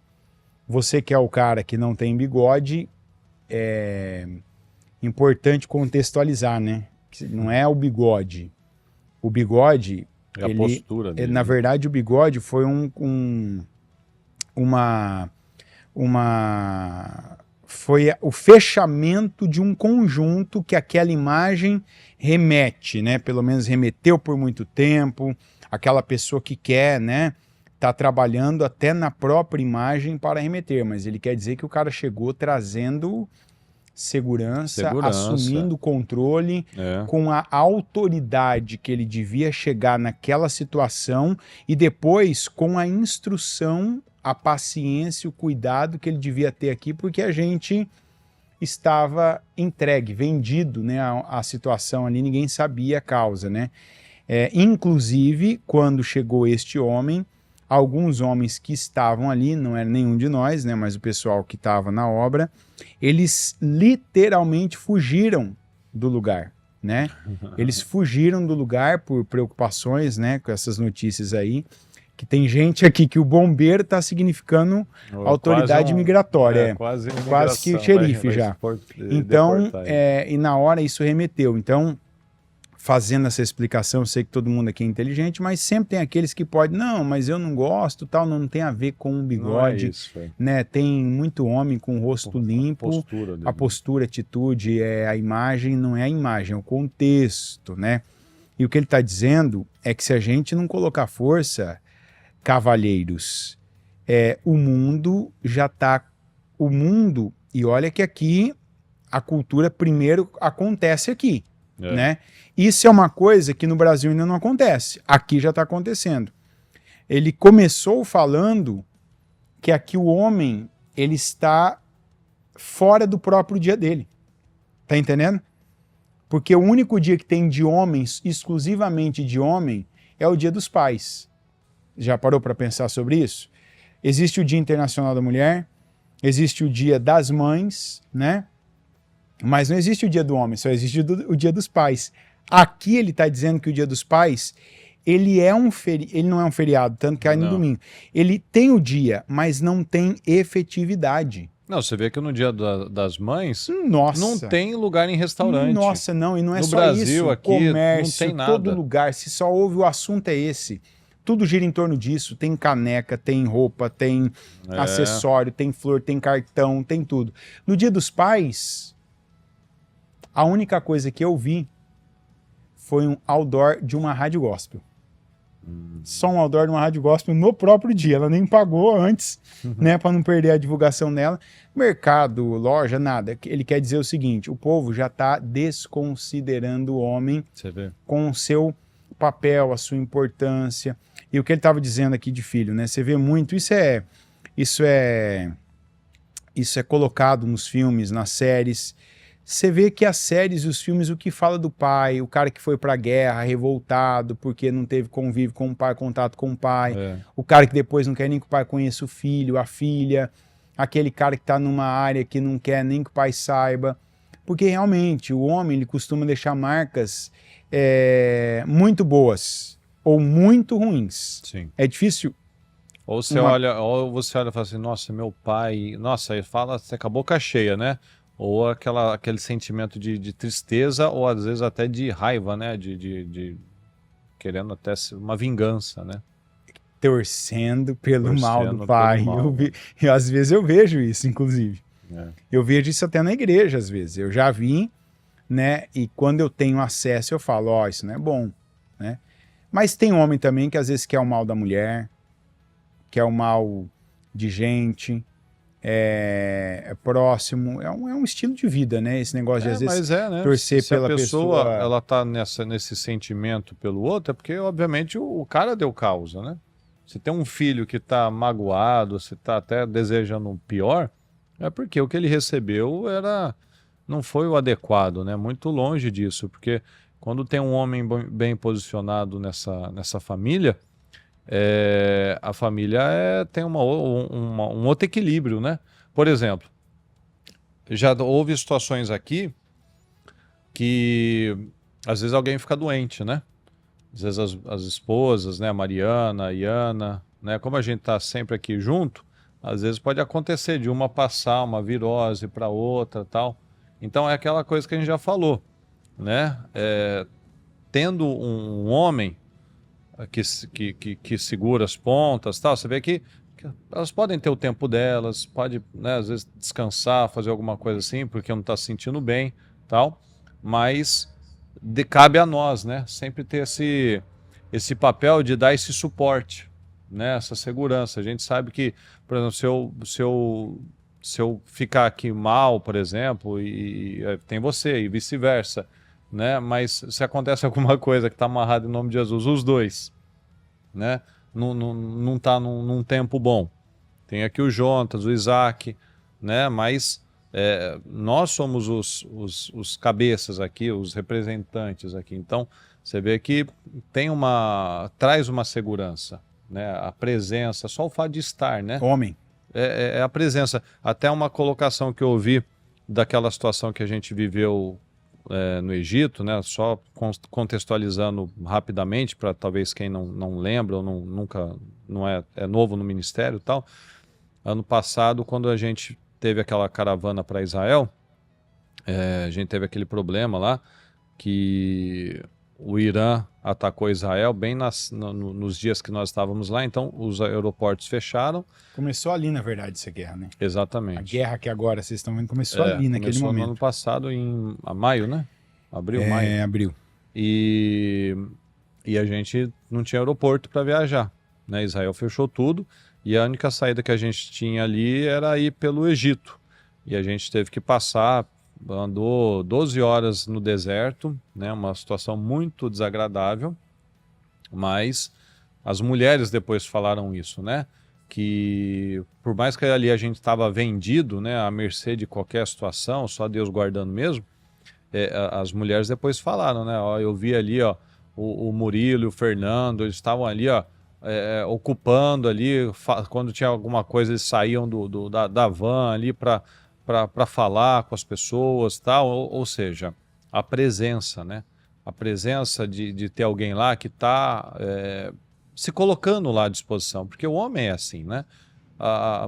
você que é o cara que não tem bigode, é importante contextualizar, né? Não é o bigode. O bigode, a postura dele. Na verdade, o bigode foi foi o fechamento de um conjunto que aquela imagem remete, né? Pelo menos remeteu por muito tempo, aquela pessoa que quer, né, tá trabalhando até na própria imagem para remeter, mas ele quer dizer que o cara chegou trazendo segurança. Assumindo o controle, com a autoridade que ele devia chegar naquela situação e depois com a instrução, a paciência, o cuidado que ele devia ter aqui, porque a gente estava entregue, vendido, né, a situação ali, ninguém sabia a causa, né? Inclusive, quando chegou este homem, alguns homens que estavam ali, não era nenhum de nós, né, mas o pessoal que estava na obra, eles literalmente fugiram do lugar, né? Eles fugiram do lugar por preocupações, né, com essas notícias aí, que tem gente aqui que o bombeiro está significando autoridade migratória, quase que xerife já. Então, e na hora isso remeteu. Então, fazendo essa explicação, eu sei que todo mundo aqui é inteligente, mas sempre tem aqueles que podem, não, mas eu não gosto, tal, não tem a ver com o bigode, né? Tem muito homem com o rosto limpo, a postura, a atitude, a imagem, não é a imagem, é o contexto, né? E o que ele está dizendo é que se a gente não colocar força, cavalheiros, o mundo já está, e olha que aqui a cultura primeiro acontece aqui, né? Isso é uma coisa que no Brasil ainda não acontece, aqui já está acontecendo. Ele começou falando que aqui o homem, ele está fora do próprio dia dele, tá entendendo? Porque o único dia que tem de homens, exclusivamente de homem, é o Dia dos Pais. Já parou para pensar sobre isso? Existe o Dia Internacional da Mulher, existe o Dia das Mães, né? Mas não existe o Dia do Homem, só existe o Dia dos Pais. Aqui ele está dizendo que o Dia dos Pais, ele não é um feriado, tanto que cai no domingo. Ele tem o dia, mas não tem efetividade. Não, você vê que no Dia das Mães, nossa, não tem lugar em restaurante. Nossa, não, e não é no só Brasil, isso. Aqui, comércio, não tem nada. Todo lugar, se só houve o assunto é esse. Tudo gira em torno disso, tem caneca, tem roupa, tem acessório, tem flor, tem cartão, tem tudo. No Dia dos Pais, a única coisa que eu vi foi um outdoor de uma rádio gospel. Só um outdoor de uma rádio gospel no próprio dia, ela nem pagou antes, né, para não perder a divulgação dela. Mercado, loja, nada. Ele quer dizer o seguinte, o povo já está desconsiderando o homem com o seu papel, a sua importância. E o que ele estava dizendo aqui de filho, né? Você vê muito, isso é colocado nos filmes, nas séries. Você vê que as séries e os filmes, o que fala do pai, o cara que foi pra guerra, revoltado, porque não teve convívio com o pai, contato com o pai, o cara que depois não quer nem que o pai conheça o filho, a filha, aquele cara que está numa área que não quer nem que o pai saiba, porque realmente o homem ele costuma deixar marcas muito boas ou muito ruins. Sim. É difícil. Ou você olha e fala assim, nossa, meu pai... Nossa, aí fala, você com a boca cheia, né? Ou aquele sentimento de tristeza, ou às vezes até de raiva, né? De querendo até uma vingança, né? Torcendo pelo mal do pai. Mal, às vezes eu vejo isso, inclusive. É. Eu vejo isso até na igreja, às vezes. Eu já vi, né? E quando eu tenho acesso, eu falo, ó, isso não é bom, né? Mas tem homem também que às vezes quer o mal da mulher, quer o mal de gente, é próximo. É um estilo de vida, né? Esse negócio de às vezes né? torcer Se pela a pessoa pessoa. ela tá nesse sentimento pelo outro, é porque, obviamente, o cara deu causa, né? Se tem um filho que tá magoado, se tá até desejando o pior, é porque o que ele recebeu não foi o adequado, né? Muito longe disso, porque quando tem um homem bem posicionado nessa família, a família tem um outro equilíbrio, né? Por exemplo, já houve situações aqui que às vezes alguém fica doente, né? Às vezes as esposas, né? A Mariana, a Iana, né? Como a gente tá sempre aqui junto, às vezes pode acontecer de uma passar uma virose para outra, tal. Então é aquela coisa que a gente já falou, né? Tendo um homem que segura as pontas, tal, você vê que elas podem ter o tempo delas, pode, né, às vezes descansar, fazer alguma coisa assim, porque não está se sentindo bem, tal, mas cabe a nós, né, sempre ter esse papel de dar esse suporte, né, essa segurança. A gente sabe que, por exemplo, se eu ficar aqui mal, por exemplo, e tem você, e vice-versa, né? Mas se acontece alguma coisa que está amarrada em nome de Jesus, os dois, né? Não está num tempo bom. Tem aqui o Jonas, o Isaac, né? Mas nós somos os cabeças aqui, os representantes aqui. Então, você vê que traz uma segurança, né? A presença, só o fato de estar, né? Homem. É a presença. Até uma colocação que eu ouvi daquela situação que a gente viveu no Egito, né? Só contextualizando rapidamente para talvez quem não lembra ou nunca não é novo no ministério e tal. Ano passado, quando a gente teve aquela caravana para Israel, a gente teve aquele problema lá que o Irã atacou Israel bem nos dias que nós estávamos lá, então os aeroportos fecharam. Começou ali, na verdade, essa guerra, né? Exatamente. A guerra que agora vocês estão vendo começou ali, naquele momento. No ano passado, maio, né? Maio. Abril. E a gente não tinha aeroporto para viajar, né? Israel fechou tudo e a única saída que a gente tinha ali era ir pelo Egito. E a gente teve que andou 12 horas no deserto, né? Uma situação muito desagradável, mas as mulheres depois falaram isso, né? Que por mais que ali a gente estava vendido, né, à mercê de qualquer situação, só Deus guardando mesmo, as mulheres depois falaram, né? Ó, eu vi ali, ó, o Murilo e o Fernando, eles estavam ali, ó, ocupando ali, quando tinha alguma coisa eles saíam da van ali para falar com as pessoas, tal. Ou seja, a presença, né? A presença de ter alguém lá que está se colocando lá à disposição, porque o homem é assim, né?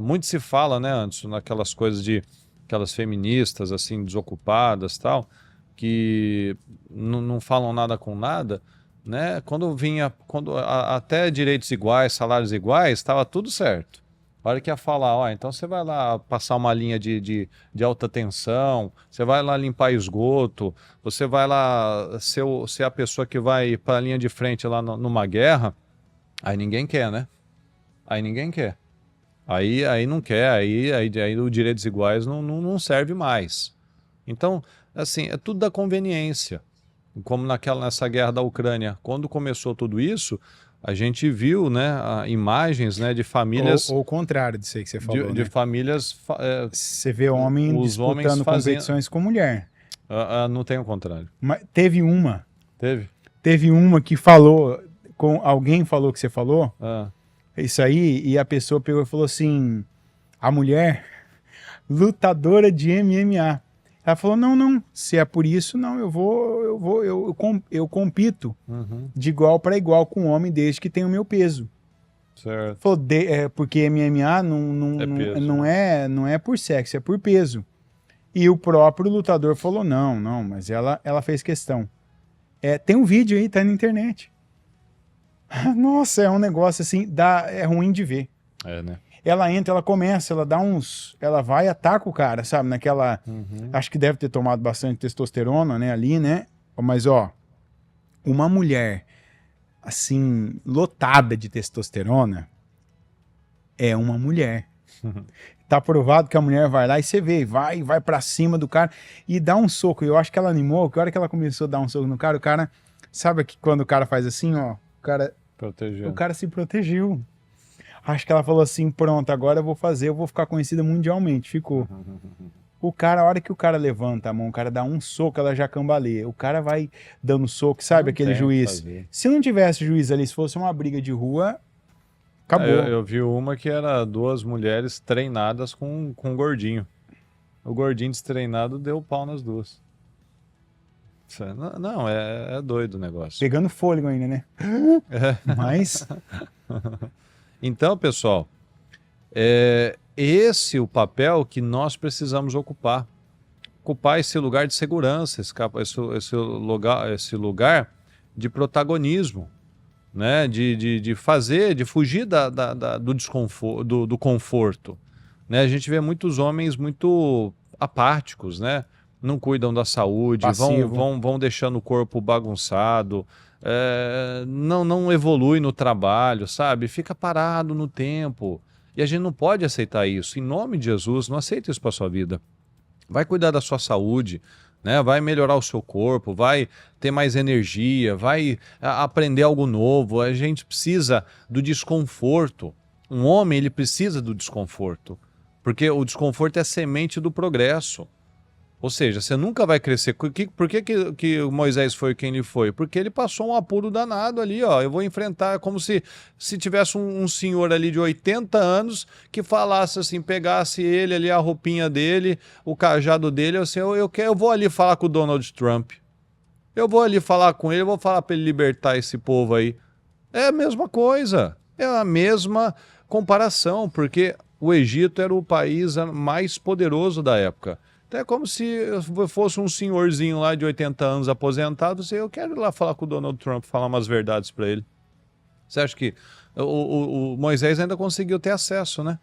Muito se fala, né, Anderson, naquelas coisas de aquelas feministas assim desocupadas, tal, que não falam nada com nada, né? Quando até direitos iguais, salários iguais, estava tudo certo. A hora que ia falar, ó, então você vai lá passar uma linha de alta tensão, você vai lá limpar esgoto, você vai lá ser a pessoa que vai para a linha de frente lá numa guerra, aí ninguém quer, né? Aí ninguém quer. Aí não quer, aí o direitos iguais não serve mais. Então, assim, é tudo da conveniência. Como nessa guerra da Ucrânia, quando começou tudo isso, a gente viu, né, imagens, né, de famílias... Ou o contrário disso aí que você falou, de né? famílias... você vê homem disputando competições com mulher. Não tem o contrário. Mas teve uma. Teve uma que falou, alguém falou que você falou, Ah. isso aí, e a pessoa pegou e falou assim, a mulher lutadora de MMA. Ela falou, não, se é por isso, não, eu compito de igual para igual com o homem desde que tenha o meu peso. Certo. Falou, porque MMA peso, não é por sexo, é por peso. E o próprio lutador falou, não, mas ela fez questão. Tem um vídeo aí, tá na internet. Nossa, é um negócio assim, é ruim de ver. Né? Ela entra, ela começa, ela vai e ataca o cara, sabe? Naquela, acho que deve ter tomado bastante testosterona, né, ali, né? Mas, ó, uma mulher, assim, lotada de testosterona, é uma mulher. Tá provado que a mulher vai lá e você vê, vai pra cima do cara e dá um soco. Eu acho que ela animou, que a hora que ela começou a dar um soco no cara, o cara, sabe que quando o cara faz assim, ó, o cara se protegeu. Acho que ela falou assim, pronto, agora eu vou ficar conhecida mundialmente. Ficou. O cara, a hora que o cara levanta a mão, o cara dá um soco, ela já cambaleia. O cara vai dando soco, sabe, aquele juiz. Se não tivesse juiz ali, se fosse uma briga de rua, acabou. Eu vi uma que era 2 mulheres treinadas com um gordinho. O gordinho destreinado deu pau nas 2. Não, é doido o negócio. Pegando fôlego ainda, né? Mas... Então, pessoal, esse é o papel que nós precisamos ocupar. Ocupar esse lugar de segurança, esse lugar de protagonismo, né? De fugir do desconforto, do conforto. Né? A gente vê muitos homens muito apáticos, né? Não cuidam da saúde, vão deixando o corpo bagunçado, não evolui no trabalho, sabe? Fica parado no tempo. E a gente não pode aceitar isso. Em nome de Jesus, não aceita isso para a sua vida. Vai cuidar da sua saúde, né? Vai melhorar o seu corpo, vai ter mais energia, vai aprender algo novo. A gente precisa do desconforto. Um homem, ele precisa do desconforto, porque o desconforto é a semente do progresso. Ou seja, você nunca vai crescer. Por que o Moisés foi quem ele foi? Porque ele passou um apuro danado ali, ó. Eu vou enfrentar, como se tivesse um senhor ali de 80 anos que falasse assim, pegasse ele ali, a roupinha dele, o cajado dele, assim, eu vou ali falar com o Donald Trump. Eu vou ali falar com ele, eu vou falar para ele libertar esse povo aí. É a mesma coisa. É a mesma comparação, porque o Egito era o país mais poderoso da época. Então é como se eu fosse um senhorzinho lá de 80 anos aposentado, eu quero ir lá falar com o Donald Trump, falar umas verdades para ele. Você acha que o Moisés ainda conseguiu ter acesso, né?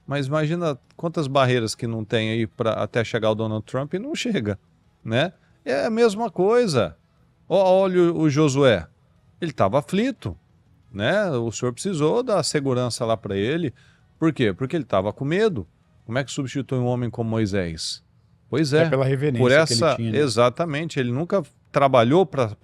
Mas imagina quantas barreiras que não tem aí para até chegar o Donald Trump e não chega, né? É a mesma coisa. Olha o Josué, ele estava aflito, né? O senhor precisou dar segurança lá para ele. Por quê? Porque ele estava com medo. Como é que substitui um homem como Moisés? Pois é, pela reverência por essa, que ele tinha, né? Exatamente, ele nunca trabalhou para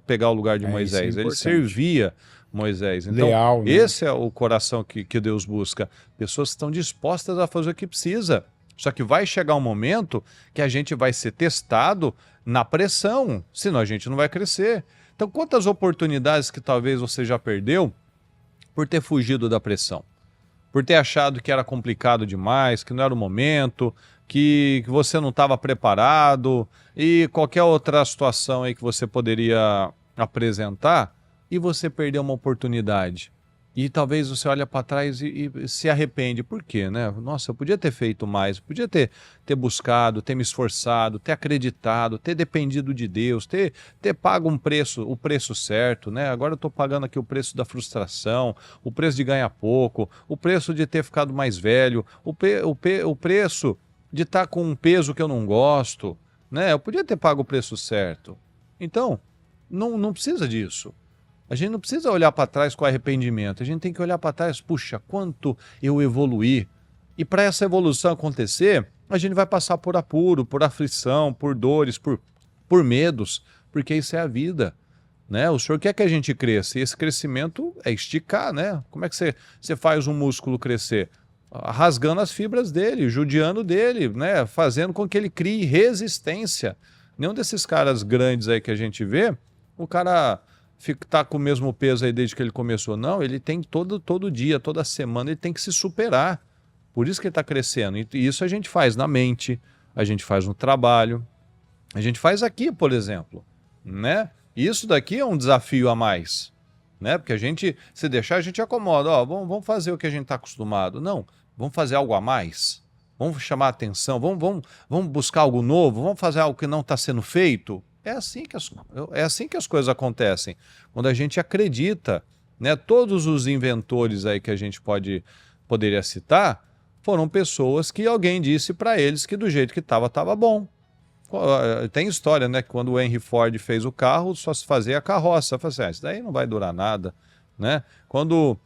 pegar o lugar de Moisés, ele servia Moisés. Então, leal, né? Esse é o coração que Deus busca, pessoas que estão dispostas a fazer o que precisa. Só que vai chegar um momento que a gente vai ser testado na pressão, senão a gente não vai crescer. Então, quantas oportunidades que talvez você já perdeu por ter fugido da pressão? Por ter achado que era complicado demais, que não era o momento, que você não estava preparado e qualquer outra situação aí que você poderia apresentar e você perdeu uma oportunidade. E talvez você olha para trás e se arrepende. Por quê, né? Nossa, eu podia ter feito mais, podia ter buscado, ter me esforçado, ter acreditado, ter dependido de Deus, ter pago o preço certo, né? Agora eu estou pagando aqui o preço da frustração, o preço de ganhar pouco, o preço de ter ficado mais velho, o preço de estar com um peso que eu não gosto, né? Eu podia ter pago o preço certo. Então, não precisa disso. A gente não precisa olhar para trás com arrependimento, a gente tem que olhar para trás, puxa, quanto eu evoluí. E para essa evolução acontecer, a gente vai passar por apuro, por aflição, por dores, por medos, porque isso é a vida. Né? O Senhor quer que a gente cresça, e esse crescimento é esticar, né? Como é que você faz um músculo crescer? Rasgando as fibras dele, judiando dele, né? Fazendo com que ele crie resistência. Nenhum desses caras grandes aí que a gente vê, o cara tá com o mesmo peso aí desde que ele começou. Não, ele tem todo dia, toda semana, ele tem que se superar. Por isso que ele está crescendo. E isso a gente faz na mente, a gente faz no trabalho, a gente faz aqui, por exemplo, né? Isso daqui é um desafio a mais, né? Porque a gente, se deixar, a gente acomoda. Ó, vamos fazer o que a gente está acostumado. Não, vamos fazer algo a mais. Vamos chamar a atenção, vamos buscar algo novo, vamos fazer algo que não está sendo feito. É assim que as coisas acontecem. Quando a gente acredita, né? Todos os inventores aí que a gente poderia citar foram pessoas que alguém disse para eles que do jeito que estava bom. Tem história, né? Que quando o Henry Ford fez o carro, só se fazia a carroça. Eu falei assim, isso daí não vai durar nada, né? Quando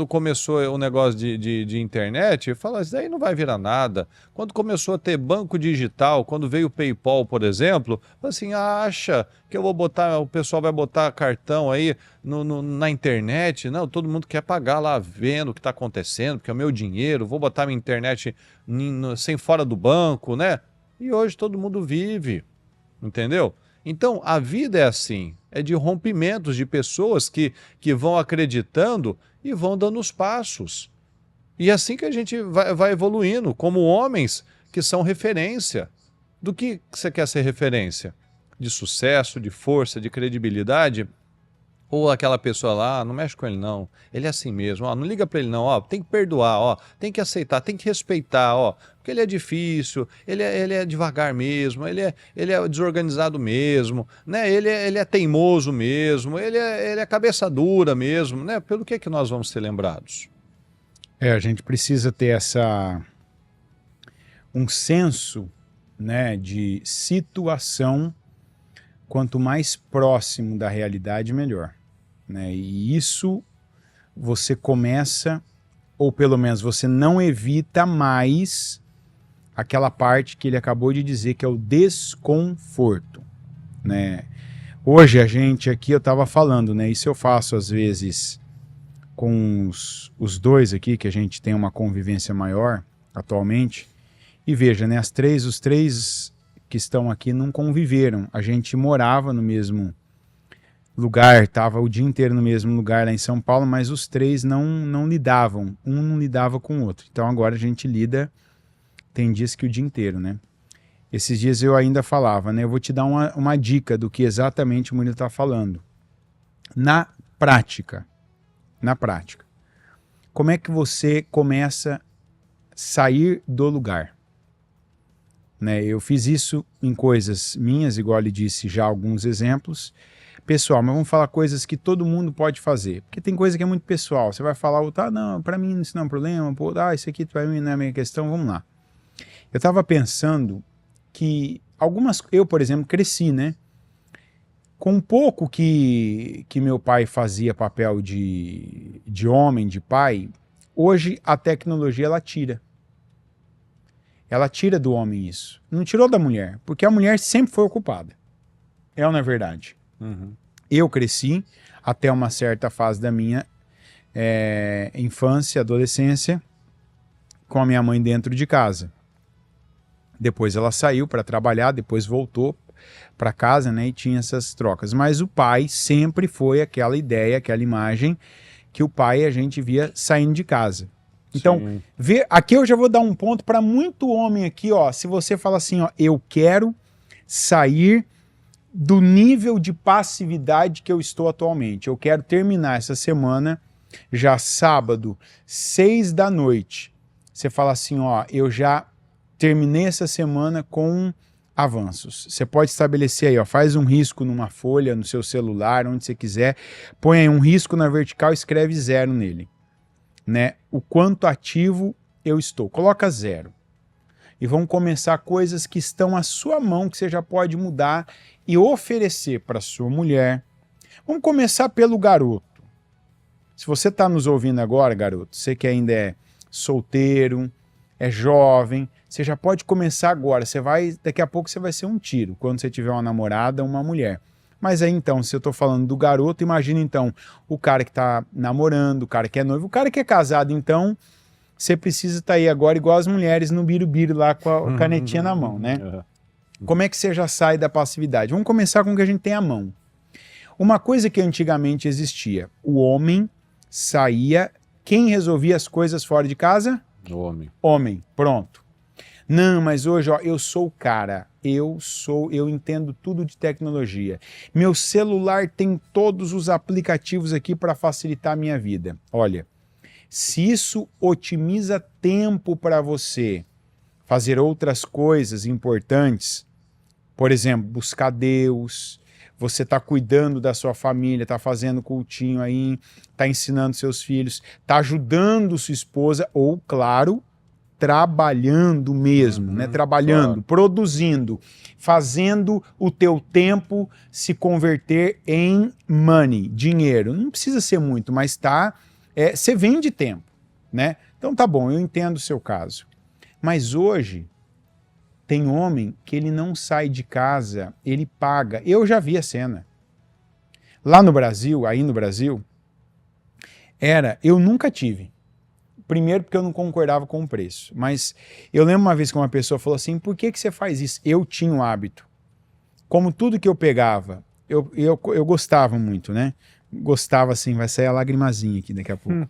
começou o negócio de internet, eu falei, isso daí não vai virar nada. Quando começou a ter banco digital, quando veio o PayPal, por exemplo, eu falei assim, acha que o pessoal vai botar cartão aí na internet? Não, todo mundo quer pagar lá vendo o que está acontecendo, porque é o meu dinheiro, vou botar minha internet sem fora do banco, né? E hoje todo mundo vive, entendeu? Então, a vida é assim, é de rompimentos de pessoas que vão acreditando e vão dando os passos. E é assim que a gente vai evoluindo, como homens que são referência. Do que você quer ser referência? De sucesso, de força, de credibilidade? Ou aquela pessoa lá, não mexe com ele não, ele é assim mesmo, ó, não liga para ele não, ó, tem que perdoar, ó, tem que aceitar, tem que respeitar, ó, porque ele é difícil, ele é devagar mesmo, ele é desorganizado mesmo, né? Ele é teimoso mesmo, ele é cabeça dura mesmo, né? Pelo que nós vamos ser lembrados? A gente precisa ter um senso, né, de situação, quanto mais próximo da realidade, melhor. Né? E isso você começa, ou pelo menos você não evita mais aquela parte que ele acabou de dizer, que é o desconforto. Né? Hoje a gente aqui, eu estava falando, né, isso eu faço às vezes com os dois aqui, que a gente tem uma convivência maior atualmente, e veja, né, os três que estão aqui não conviveram. A gente morava no mesmo lugar, estava o dia inteiro no mesmo lugar lá em São Paulo, mas os três não lidavam, um não lidava com o outro. Então agora a gente lida, tem dias que o dia inteiro, né? Esses dias eu ainda falava, né? Eu vou te dar uma dica do que exatamente o Murilo está falando. Na prática, como é que você começa a sair do lugar? Né, eu fiz isso em coisas minhas, igual ele disse já alguns exemplos. Pessoal, mas vamos falar coisas que todo mundo pode fazer. Porque tem coisa que é muito pessoal. Você vai falar, não, para mim isso não é um problema, pô, isso aqui para mim não é a minha questão, vamos lá. Eu estava pensando que eu, por exemplo, cresci, né? Com um pouco que meu pai fazia papel de homem, de pai, hoje a tecnologia ela tira. Ela tira do homem isso. Não tirou da mulher, porque a mulher sempre foi ocupada. É ou não é verdade? Uhum. Eu cresci até uma certa fase da minha infância, adolescência, com a minha mãe dentro de casa. Depois ela saiu para trabalhar, depois voltou para casa, né, e tinha essas trocas. Mas o pai sempre foi aquela ideia, aquela imagem que o pai a gente via saindo de casa. Então, aqui eu já vou dar um ponto para muito homem aqui, ó. Se você fala assim, ó, eu quero sair do nível de passividade que eu estou atualmente. Eu quero terminar essa semana, já sábado, 6 da noite. Você fala assim, ó, eu já terminei essa semana com avanços. Você pode estabelecer aí, ó, faz um risco numa folha, no seu celular, onde você quiser, põe aí um risco na vertical e escreve 0 nele. Né? O quanto ativo eu estou. Coloca 0. E vão começar coisas que estão à sua mão, que você já pode mudar e oferecer para sua mulher. Vamos começar pelo garoto. Se você está nos ouvindo agora, garoto, você que ainda é solteiro, é jovem, você já pode começar agora. Daqui a pouco você vai ser um tiro, quando você tiver uma namorada ou uma mulher. Mas aí então, se eu tô falando do garoto, imagina então o cara que tá namorando, o cara que é noivo, o cara que é casado, então você precisa estar aí agora igual as mulheres no birubiru lá com a canetinha na mão, né? Como é que você já sai da passividade? Vamos começar com o que a gente tem à mão. Uma coisa que antigamente existia, o homem saía, quem resolvia as coisas fora de casa? Homem. Homem, pronto. Não, mas hoje, ó, eu sou o cara. Eu entendo tudo de tecnologia. Meu celular tem todos os aplicativos aqui para facilitar a minha vida. Olha, se isso otimiza tempo para você fazer outras coisas importantes, por exemplo, buscar Deus, você está cuidando da sua família, está fazendo cultinho aí, está ensinando seus filhos, está ajudando sua esposa, ou, claro, trabalhando mesmo, né? Trabalhando, claro. produzindo, fazendo o teu tempo se converter em money, dinheiro. Não precisa ser muito, mas você vende tempo, né? Então tá bom, eu entendo o seu caso. Mas hoje tem homem que ele não sai de casa, ele paga. Eu já vi a cena. Lá no Brasil, aí no Brasil, eu nunca tive. Primeiro porque eu não concordava com o preço. Mas eu lembro uma vez que uma pessoa falou assim, por que você faz isso? Eu tinha um hábito. Como tudo que eu pegava, eu gostava muito, né? Gostava assim, vai sair a lagrimazinha aqui daqui a pouco.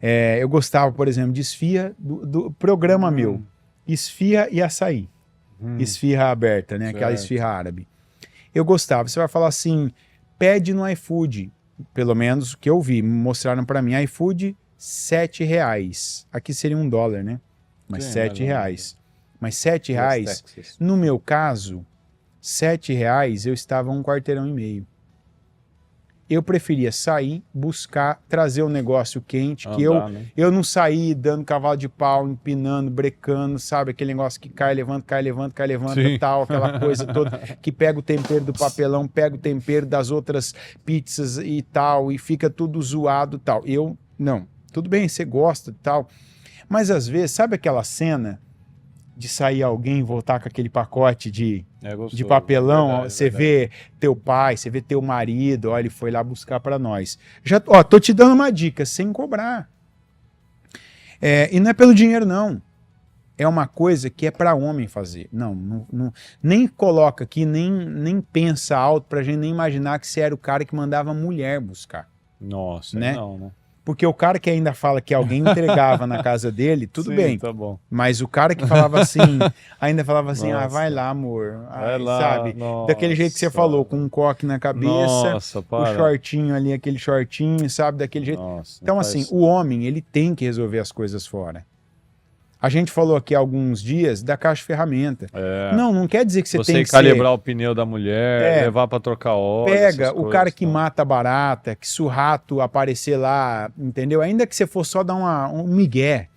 Eu gostava, por exemplo, de esfirra do programa meu. Esfirra e açaí. Esfirra aberta, né? Aquela esfirra árabe. Eu gostava. Você vai falar assim, pede no iFood. Pelo menos o que eu vi, mostraram para mim, iFood, R$7. Aqui seria $1, né? Mas R$7. Mas R$7, no meu caso, R$7 eu estava 1,5 quarteirão. Eu preferia sair, buscar, trazer um negócio quente, que eu não saí dando cavalo de pau, empinando, brecando, sabe? Aquele negócio que cai, levanta, tal, aquela coisa toda, que pega o tempero do papelão, pega o tempero das outras pizzas e tal, e fica tudo zoado e tal. Não. Tudo bem, você gosta e tal, mas às vezes, sabe aquela cena de sair alguém e voltar com aquele pacote de papelão, você vê teu pai, você vê teu marido, olha, ele foi lá buscar para nós. Tô te dando uma dica, sem cobrar. E não é pelo dinheiro, não. É uma coisa que é para homem fazer. Não, nem coloca aqui, nem pensa alto pra gente nem imaginar que você era o cara que mandava a mulher buscar. Nossa, né? Não, né? Porque o cara que ainda fala que alguém entregava na casa dele, tudo Sim, bem. Tá bom. Mas o cara que falava assim, ainda falava assim, vai lá, amor. Vai lá, sabe? Daquele jeito que você falou, com um coque na cabeça, o shortinho ali, aquele shortinho, sabe? Daquele jeito. Então, assim, o homem, ele tem que resolver as coisas fora. A gente falou aqui há alguns dias da caixa de ferramenta. Não quer dizer que você tem que calibrar o pneu da mulher, levar para trocar óleo. Pega o cara que mata barata, que se o rato aparecer lá, entendeu? Ainda que você for só dar um migué.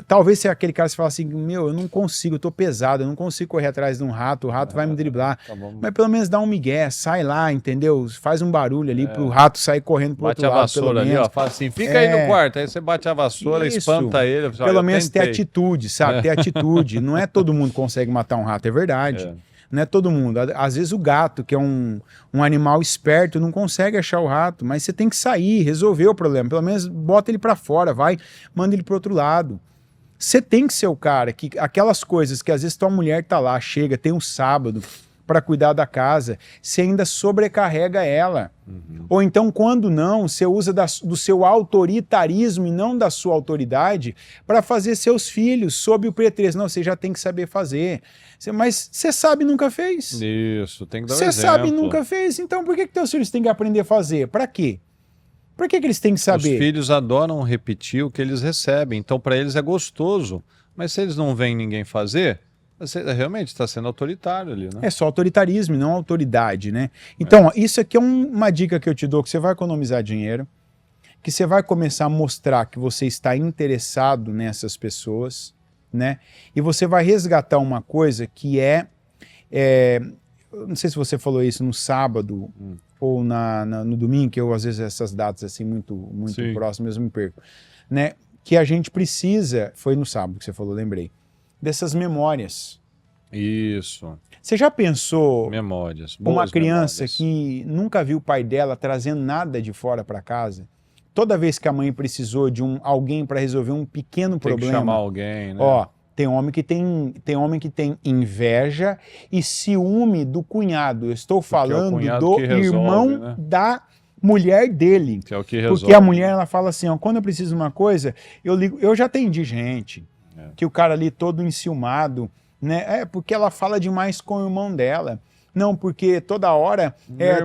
Talvez seja aquele cara que fala assim, eu não consigo, eu tô pesado, eu não consigo correr atrás de um rato, o rato vai me driblar. Tá bom. Mas pelo menos dá um migué, sai lá, entendeu? Faz um barulho ali pro rato sair correndo pro outro lado. Bate a vassoura ali, ó, fala assim, fica aí no quarto, aí você bate a vassoura, espanta ele. Pelo menos ter atitude, sabe? Ter atitude. Não é todo mundo que consegue matar um rato, é verdade. Não é todo mundo. Às vezes o gato, que é um animal esperto, não consegue achar o rato, mas você tem que sair, resolver o problema. Pelo menos bota ele para fora, manda ele pro outro lado. Você tem que ser o cara que aquelas coisas que às vezes tua mulher tá lá, chega, tem um sábado para cuidar da casa, você ainda sobrecarrega ela. Ou então, quando não, você usa do seu autoritarismo e não da sua autoridade para fazer seus filhos sob o pretexto. Não, você já tem que saber fazer. Mas você sabe e nunca fez. Isso, tem que dar um exemplo. Você sabe e nunca fez, então por que teus filhos têm que aprender a fazer? Para quê? Por que eles têm que saber? Os filhos adoram repetir o que eles recebem, então para eles é gostoso. Mas se eles não veem ninguém fazer, você realmente está sendo autoritário ali, né? É só autoritarismo e não autoridade, né? Então, isso aqui é uma dica que eu te dou, que você vai economizar dinheiro, que você vai começar a mostrar que você está interessado nessas pessoas, né? E você vai resgatar uma coisa que não sei se você falou isso no sábado ou no domingo, que eu às vezes essas datas assim muito próximas eu me perco, né? Que a gente precisa, foi no sábado que você falou, lembrei, dessas memórias. Isso. Você já pensou uma criança que nunca viu o pai dela trazendo nada de fora para casa? Toda vez que a mãe precisou de alguém para resolver um pequeno problema. Tem que chamar alguém, né? Ó, tem homem que tem inveja e ciúme do cunhado. Eu estou falando do irmão, né? mulher dele. Que é o que resolve. Porque a mulher, ela fala assim, ó, quando eu preciso de uma coisa, eu ligo. Eu já atendi gente, que o cara ali todo enciumado, né? É porque ela fala demais com o irmão dela. Não, porque toda hora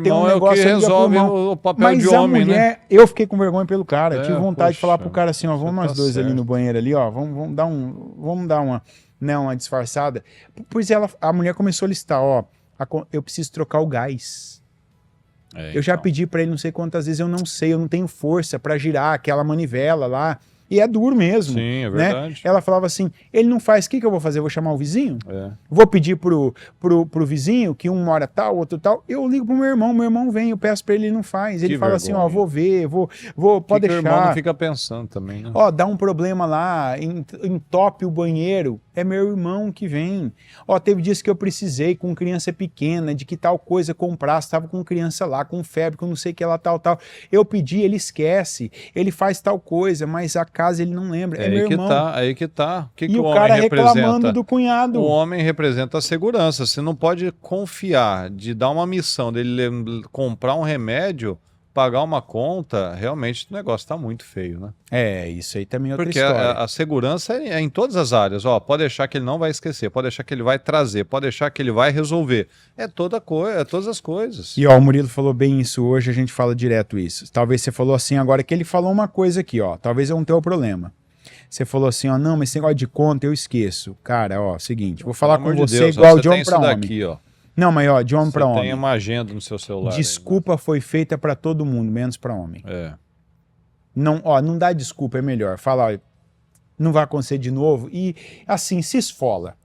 tem um negócio que resolve o papel mas de a homem, mulher, né? eu fiquei com vergonha pelo cara. Eu tive vontade de falar pro cara assim, ó, vamos nós dois ali no banheiro ali, ó, vamos dar uma, né, uma disfarçada. Pois a mulher começou a listar, ó, eu preciso trocar o gás. Eu já pedi para ele não sei quantas vezes, eu não tenho força para girar aquela manivela lá. E é duro mesmo. Sim, é verdade. Né? Ela falava assim, ele não faz, o que eu vou fazer? Eu vou chamar o vizinho? É. Vou pedir pro vizinho, que um mora tal, outro tal. Eu ligo pro meu irmão vem, eu peço pra ele não faz. Ele fala assim, ó, vou ver, pode deixar. O irmão não fica pensando também, né? Ó, dá um problema lá, entope o banheiro, é meu irmão que vem. Ó, teve dias que eu precisei com criança pequena, de que tal coisa comprar, estava com criança lá, com febre, com não sei o que lá, tal. Eu pedi, ele esquece, ele faz tal coisa, mas a casa ele não lembra, é meu irmão. Aí que tá. O que o homem cara representa? Reclamando do cunhado. O homem representa a segurança. Você não pode confiar de dar uma missão dele comprar um remédio, pagar uma conta, realmente o negócio tá muito feio, né? É, isso aí também é outra Porque história. a segurança é em todas as áreas. Ó, pode deixar que ele não vai esquecer, pode deixar que ele vai trazer, pode deixar que ele vai resolver. É todas as coisas. E ó, o Murilo falou bem isso hoje, a gente fala direto isso. Talvez você falou assim, agora que ele falou uma coisa aqui, ó, talvez eu não tenha o problema. Você falou assim, ó, não, mas esse negócio de conta eu esqueço. Cara, ó, seguinte, vou falar com você igual de homem pra homem. Daqui, ó. Não, mas ó, de homem pra homem. Tem uma agenda no seu celular. Desculpa aí, foi feita pra todo mundo, menos pra homem. É. Não, ó, não dá desculpa, é melhor. Fala, ó, não vai acontecer de novo e assim, se esfola.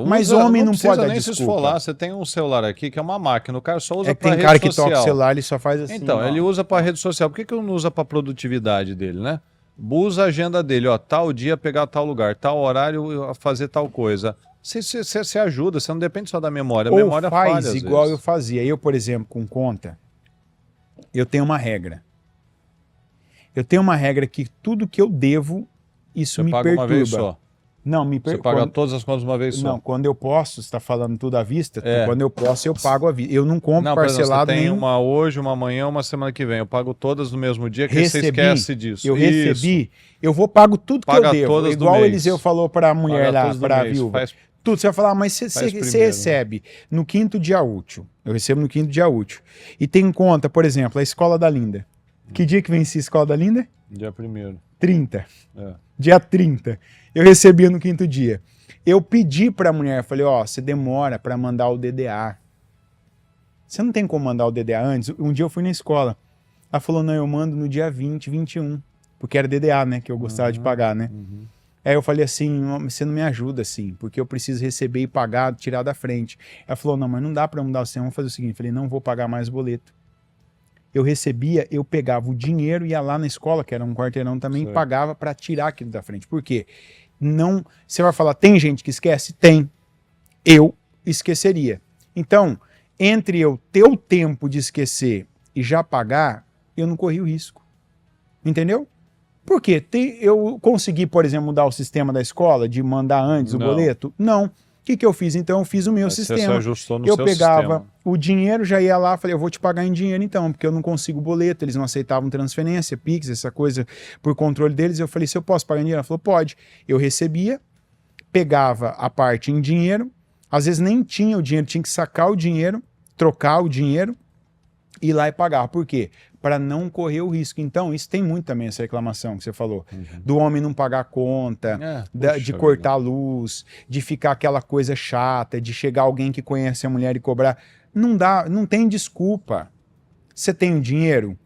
Mas homem não pode dar nem desculpa. Se esfolar. Você tem um celular aqui que é uma máquina, o cara só usa para tem rede social. cara que toca o celular, ele só faz assim. Então, ele usa para rede social. Por que não usa para produtividade dele, né? Usa a agenda dele, ó, tal dia pegar tal lugar, tal horário fazer tal coisa. Você ajuda, você não depende só da memória. A memória faz falha, igual vezes. eu fazia. Eu, por exemplo, com conta, eu tenho uma regra. Eu tenho uma regra que tudo que eu devo, isso você me paga perturba. Uma vez só. Não, me Você paga todas as contas uma vez só? Não, quando eu posso, você está falando tudo à vista, quando eu posso, eu pago à vista. Eu não compro por exemplo, parcelado você tem nem... uma hoje, uma amanhã, uma semana que vem. Eu pago todas no mesmo dia, que você esquece disso. Eu recebi, eu pago tudo que eu devo. Todas igual o Eliseu falou para a mulher lá, para a viúva. Tudo, você vai falar, mas você recebe no quinto dia útil. Eu recebo no quinto dia útil. E tem em conta, por exemplo, a Escola da Linda. Que dia que vence a Escola da Linda? Dia 1º. 30. Dia 30. Eu recebia no quinto dia. Eu pedi para a mulher, falei, ó, você demora para mandar o DDA. Você não tem como mandar o DDA antes? Um dia eu fui na escola. Ela falou, não, eu mando no dia 20, 21. Porque era DDA, né, que eu gostava de pagar, né? Aí eu falei assim, você não me ajuda assim, porque eu preciso receber e pagar, tirar da frente. Ela falou, não, mas não dá para mudar o sistema, vamos fazer o seguinte. Eu falei, não vou pagar mais boleto. Eu recebia, eu pegava o dinheiro, ia lá na escola, que era um quarteirão também, e pagava para tirar aquilo da frente. Por quê? Não, você vai falar, tem gente que esquece? Tem. Eu esqueceria. Então, entre eu ter o tempo de esquecer e já pagar, eu não corri o risco. Entendeu? Por quê? Eu consegui, por exemplo, mudar o sistema da escola, de mandar antes o boleto? Não. O que eu fiz? Então eu fiz o meu sistema. Você só ajustou no eu seu pegava sistema. O dinheiro, já ia lá, falei, eu vou te pagar em dinheiro então, porque eu não consigo boleto, eles não aceitavam transferência, Pix, essa coisa, por controle deles. Eu falei, se eu posso pagar em dinheiro? Ela falou, pode. Eu recebia, pegava a parte em dinheiro, às vezes nem tinha o dinheiro, tinha que sacar o dinheiro, trocar o dinheiro, ir lá e pagar. Por quê? Para não correr o risco. Então, isso tem muito também, essa reclamação que você falou. Do homem não pagar conta, de cortar a luz, de ficar aquela coisa chata, de chegar alguém que conhece a mulher e cobrar. Não dá, não tem desculpa. Você tem dinheiro?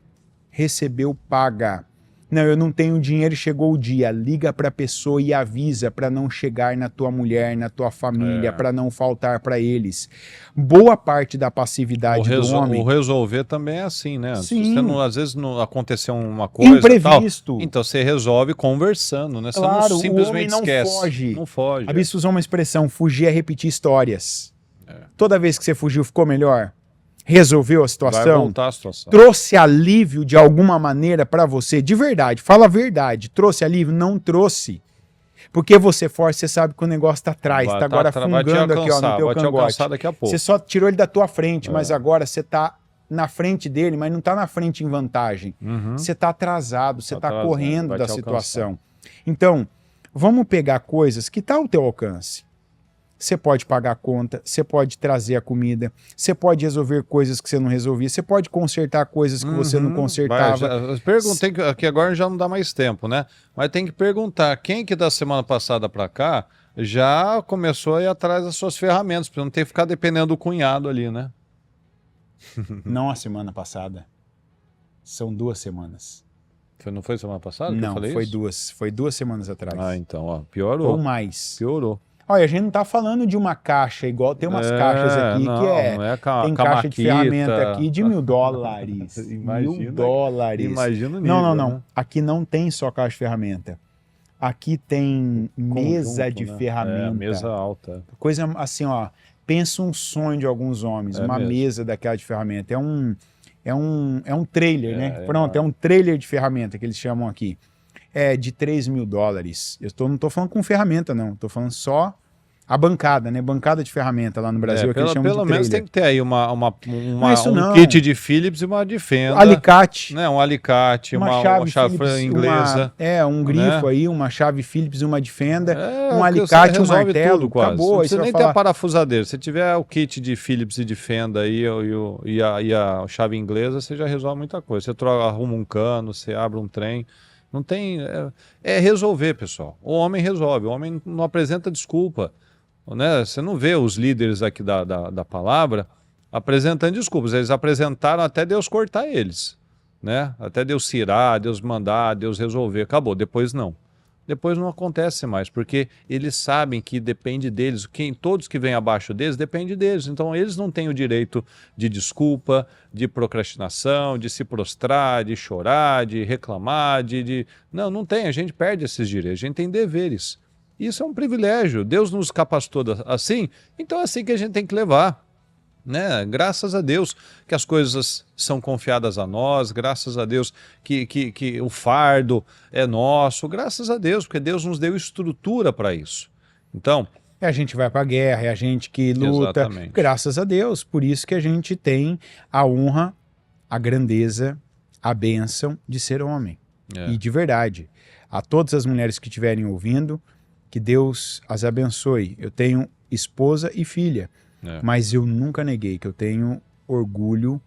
Recebeu, paga. Não, eu não tenho dinheiro e chegou o dia. Liga para a pessoa e avisa para não chegar na tua mulher, na tua família, para não faltar para eles. Boa parte da passividade do homem... O resolver também é assim, né? Sim. Você não, às vezes não aconteceu uma coisa... Imprevisto. Tal, então você resolve conversando, né? Você claro, não simplesmente o homem não esquece. Foge. Não foge. A Bispo usou uma expressão, fugir é repetir histórias. Toda vez que você fugiu, ficou melhor? Resolveu a situação? Vai voltar a situação. Trouxe alívio de alguma maneira para você? De verdade, fala a verdade. Trouxe alívio? Não trouxe. Porque você força, você sabe que o negócio está atrás, está agora fungando aqui ó, no teu cangote. Daqui a pouco. Você só tirou ele da tua frente, mas agora você está na frente dele, mas não está na frente em vantagem. Você está atrasado, você está correndo da situação. Então, vamos pegar coisas que estão ao teu alcance. Você pode pagar a conta, você pode trazer a comida, você pode resolver coisas que você não resolvia, você pode consertar coisas que você não consertava. Perguntei que agora já não dá mais tempo, né? Mas tem que perguntar, quem que da semana passada para cá já começou a ir atrás das suas ferramentas, para não ter que ficar dependendo do cunhado ali, né? Não a semana passada. São 2 semanas. Não foi semana passada? Não, que eu falei foi isso? Foi 2 semanas atrás. Ah, então, ó, piorou. Ou mais. Piorou. Olha, a gente não tá falando de uma caixa igual, tem umas caixas aqui não, que não é tem caixa de ferramenta aqui de $1.000. Imagina, $1.000. Imagina o nível, Não. né? Aqui não tem só caixa de ferramenta. Aqui tem mesa de ferramenta. Mesa alta. Coisa assim, ó. Pensa um sonho de alguns homens, uma mesmo. mesa daquela de ferramenta. É um trailer, né? Pronto, é um trailer de ferramenta que eles chamam aqui. É de $3.000. Não estou falando com ferramenta, não. Estou falando só a bancada, né? Bancada de ferramenta lá no Brasil. Que eles chamam pelo de menos tem que ter aí um não. kit de Phillips e uma de fenda. Alicate. Né? Um alicate, uma chave Phillips, inglesa. Um grifo, né? Aí, uma chave Phillips e uma de fenda. Um alicate, um martelo. Tudo, quase. Acabou. Não precisa nem ter a parafusadeira. Se tiver o kit de Phillips e de fenda aí, e a chave inglesa, você já resolve muita coisa. Você arruma um cano, você abre um trem. Não tem... É resolver, pessoal. O homem resolve. O homem não apresenta desculpa. Né? Você não vê os líderes aqui da palavra apresentando desculpas. Eles apresentaram até Deus cortar eles. Né? Até Deus cirar, Deus mandar, Deus resolver. Acabou. Depois não. Depois não acontece mais, porque eles sabem que depende deles, todos que vêm abaixo deles, depende deles. Então eles não têm o direito de desculpa, de procrastinação, de se prostrar, de chorar, de reclamar, Não tem, a gente perde esses direitos, a gente tem deveres. Isso é um privilégio, Deus nos capacitou assim, então é assim que a gente tem que levar. Né? Graças a Deus que as coisas são confiadas a nós, graças a Deus que o fardo é nosso, graças a Deus, porque Deus nos deu estrutura para isso. Então, a gente vai para a guerra, é a gente que luta, exatamente. Graças a Deus, por isso que a gente tem a honra, a grandeza, a bênção de ser homem. E de verdade, a todas as mulheres que estiverem ouvindo, que Deus as abençoe. Eu tenho esposa e filha. Mas eu nunca neguei que eu tenho orgulho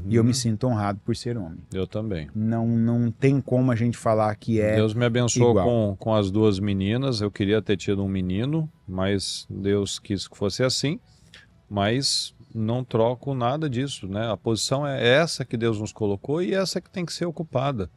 e eu me sinto honrado por ser homem. Eu também. Não tem como a gente falar que é Deus me abençoou com as 2 meninas. Eu queria ter tido um menino, mas Deus quis que fosse assim. Mas não troco nada disso, né? A posição é essa que Deus nos colocou e essa que tem que ser ocupada.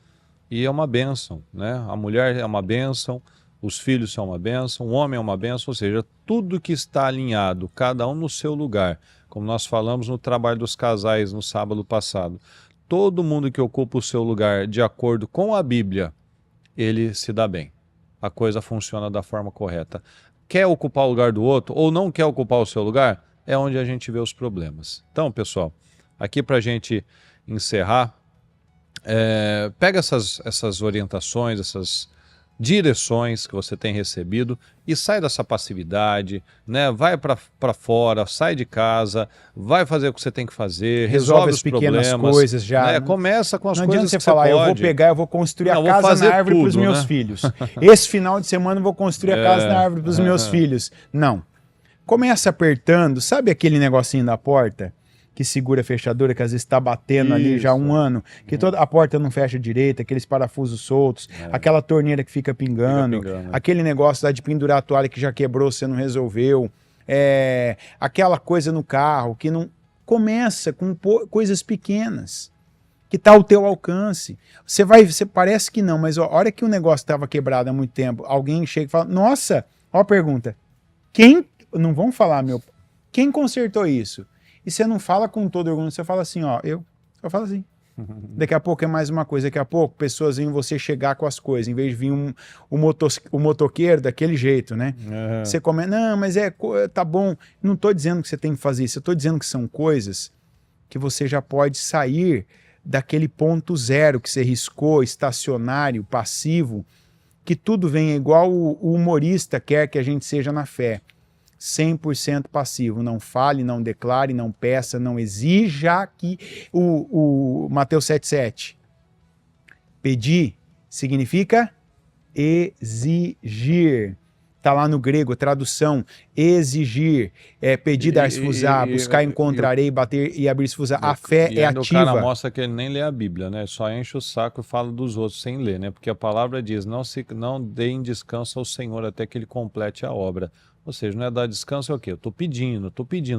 E é uma bênção, né? A mulher é uma bênção. Os filhos são uma bênção, o homem é uma bênção, ou seja, tudo que está alinhado, cada um no seu lugar, como nós falamos no trabalho dos casais no sábado passado. Todo mundo que ocupa o seu lugar de acordo com a Bíblia, ele se dá bem. A coisa funciona da forma correta. Quer ocupar o lugar do outro ou não quer ocupar o seu lugar? É onde a gente vê os problemas. Então, pessoal, aqui para a gente encerrar, pega essas orientações, essas direções que você tem recebido e sai dessa passividade, né? Vai para fora, sai de casa, vai fazer o que você tem que fazer, resolve os pequenas problemas, coisas já. Né? Começa com as não coisas adianta você falar, eu vou construir a casa na árvore para os meus filhos. Esse final de semana eu vou construir a casa na árvore para os meus filhos. Não. Começa apertando, sabe aquele negocinho da porta? Que segura a fechadura, que às vezes está batendo ali já há um ano, que toda a porta não fecha direito, aqueles parafusos soltos, aquela torneira que fica pingando, aquele negócio lá de pendurar a toalha que já quebrou, você não resolveu, aquela coisa no carro que não... Começa com coisas pequenas, que está ao teu alcance. Você parece que não, mas a hora que o negócio estava quebrado há muito tempo, alguém chega e fala, nossa, ó a pergunta, não vão falar, quem consertou isso? E você não fala com todo orgulho, você fala assim, ó, eu falo assim. Daqui a pouco é mais uma coisa, daqui a pouco pessoas vêm você chegar com as coisas, em vez de vir o motoqueiro daquele jeito, né? Você come, não, mas tá bom, não tô dizendo que você tem que fazer isso, eu tô dizendo que são coisas que você já pode sair daquele ponto zero que você riscou, estacionário, passivo, que tudo vem igual o humorista quer que a gente seja na fé. 100% passivo. Não fale, não declare, não peça, não exija que o Mateus 7,7. Pedir significa exigir. Está lá no grego, tradução, exigir, pedir, dar-se-vos-á, buscar, encontrarei, bater e abrir-se-vos-á. A fé é ativa. O cara mostra que ele nem lê a Bíblia, né? Só enche o saco e fala dos outros sem ler, né? Porque a palavra diz, não deem descanso ao Senhor até que ele complete a obra. Ou seja, não é dar descanso, é o quê? Eu estou pedindo,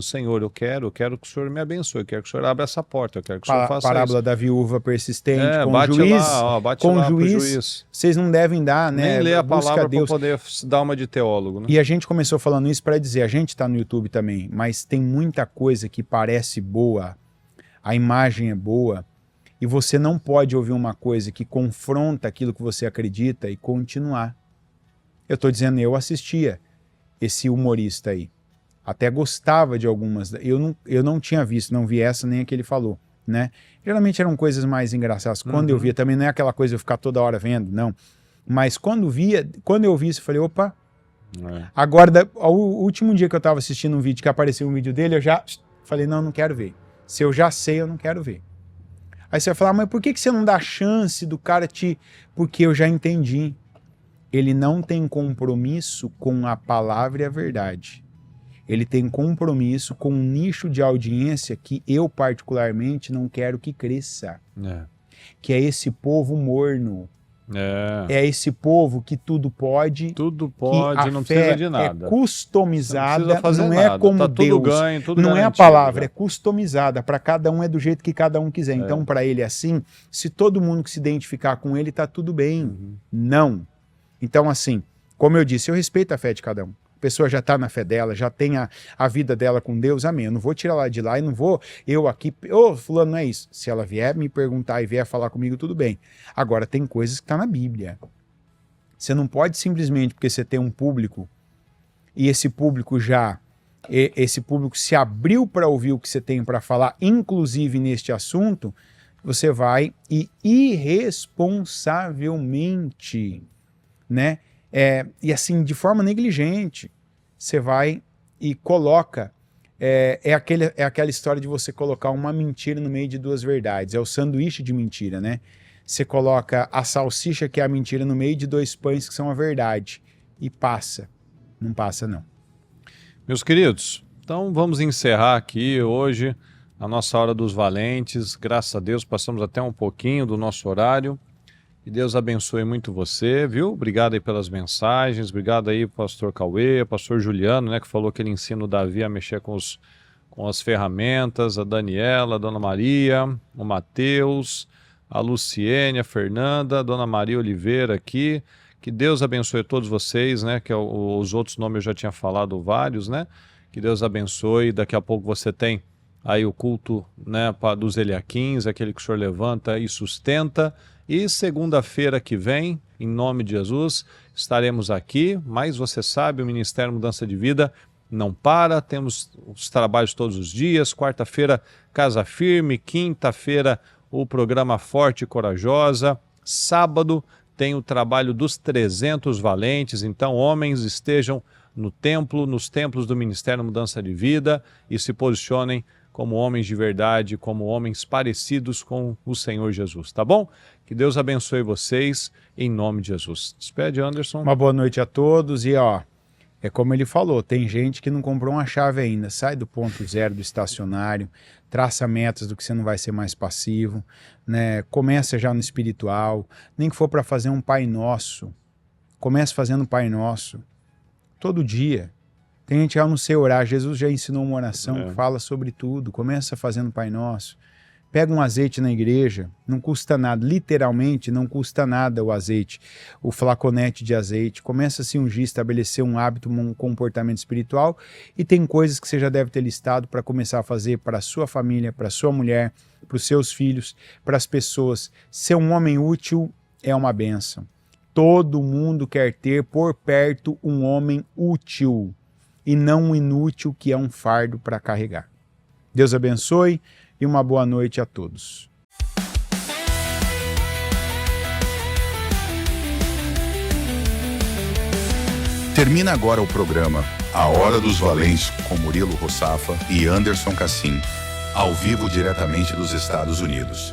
Senhor, eu quero que o Senhor me abençoe, eu quero que o Senhor abra essa porta, eu quero que o Senhor faça parábola isso. da viúva persistente, com bate o juiz, lá, bate com lá o juiz, vocês não devem dar, né? Nem ler a Busca palavra Deus. para poder dar uma de teólogo, né? E a gente começou falando isso para dizer, a gente está no YouTube também, mas tem muita coisa que parece boa, a imagem é boa, e você não pode ouvir uma coisa que confronta aquilo que você acredita e continuar. Eu estou dizendo, eu assistia esse humorista aí. Até gostava de algumas. Eu não tinha visto, não vi essa nem a que ele falou, né? Geralmente eram coisas mais engraçadas. Quando eu via, também não é aquela coisa de eu ficar toda hora vendo, não. Mas quando eu vi isso, eu falei, opa. Agora, o último dia que eu estava assistindo um vídeo, que apareceu um vídeo dele, eu já falei, não quero ver. Se eu já sei, eu não quero ver. Aí você vai falar, mas por que você não dá chance do cara te... Porque eu já entendi. Ele não tem compromisso com a palavra e a verdade. Ele tem compromisso com um nicho de audiência que eu particularmente não quero que cresça. Que é esse povo morno. É esse povo que tudo pode. Tudo pode, não precisa de nada. É customizada, não é como tá Deus. Tudo ganho, tudo não garantido, é a palavra, é customizada. Para cada um é do jeito que cada um quiser. Então, para ele é assim. Se todo mundo que se identificar com ele, tá tudo bem. Não. Então, assim, como eu disse, eu respeito a fé de cada um. A pessoa já está na fé dela, já tem a vida dela com Deus, amém. Eu não vou tirar ela de lá e não vou, eu aqui, fulano, não é isso. Se ela vier me perguntar e vier falar comigo, tudo bem. Agora, tem coisas que estão na Bíblia. Você não pode simplesmente, porque você tem um público, e esse público se abriu para ouvir o que você tem para falar, inclusive neste assunto, você vai e irresponsavelmente... né? E assim, de forma negligente, você vai e coloca, aquela história de você colocar uma mentira no meio de duas verdades, é o sanduíche de mentira, né? Você coloca a salsicha, que é a mentira, no meio de dois pães que são a verdade, e passa. Não passa, não. Meus queridos, então vamos encerrar aqui hoje a nossa Hora dos Valentes. Graças a Deus, passamos até um pouquinho do nosso horário. Que Deus abençoe muito você, viu? Obrigado aí pelas mensagens, obrigado aí pastor Cauê, pastor Juliano, né, que falou que ele ensina o Davi a mexer com as ferramentas, a Daniela, a Dona Maria, o Mateus, a Luciene, a Fernanda, a Dona Maria Oliveira aqui. Que Deus abençoe todos vocês, né, que os outros nomes eu já tinha falado vários, né? Que Deus abençoe, daqui a pouco você tem aí o culto, né, dos Eliaquins, aquele que o senhor levanta e sustenta. E segunda-feira que vem, em nome de Jesus, estaremos aqui, mas você sabe, o Ministério Mudança de Vida não para, temos os trabalhos todos os dias, quarta-feira Casa Firme, quinta-feira o programa Forte e Corajosa, sábado tem o trabalho dos 300 valentes, então homens estejam no templo, nos templos do Ministério Mudança de Vida e se posicionem como homens de verdade, como homens parecidos com o Senhor Jesus, tá bom? Que Deus abençoe vocês, em nome de Jesus. Despede, Anderson. Uma boa noite a todos e é como ele falou, tem gente que não comprou uma chave ainda, sai do ponto zero do estacionário, traça metas do que você não vai ser mais passivo, né? Começa já no espiritual, nem que for para fazer um Pai Nosso, comece fazendo um Pai Nosso, todo dia. Tem gente que não sei orar, Jesus já ensinou uma oração que fala sobre tudo, começa fazendo Pai Nosso, pega um azeite na igreja, não custa nada, literalmente não custa nada o azeite, o flaconete de azeite, começa a se ungir, estabelecer um hábito, um comportamento espiritual e tem coisas que você já deve ter listado para começar a fazer para a sua família, para a sua mulher, para os seus filhos, para as pessoas. Ser um homem útil é uma bênção. Todo mundo quer ter por perto um homem útil e não um inútil que é um fardo para carregar. Deus abençoe e uma boa noite a todos. Termina agora o programa A Hora dos Valentes com Murilo Rossafa e Anderson Cassim, ao vivo diretamente dos Estados Unidos.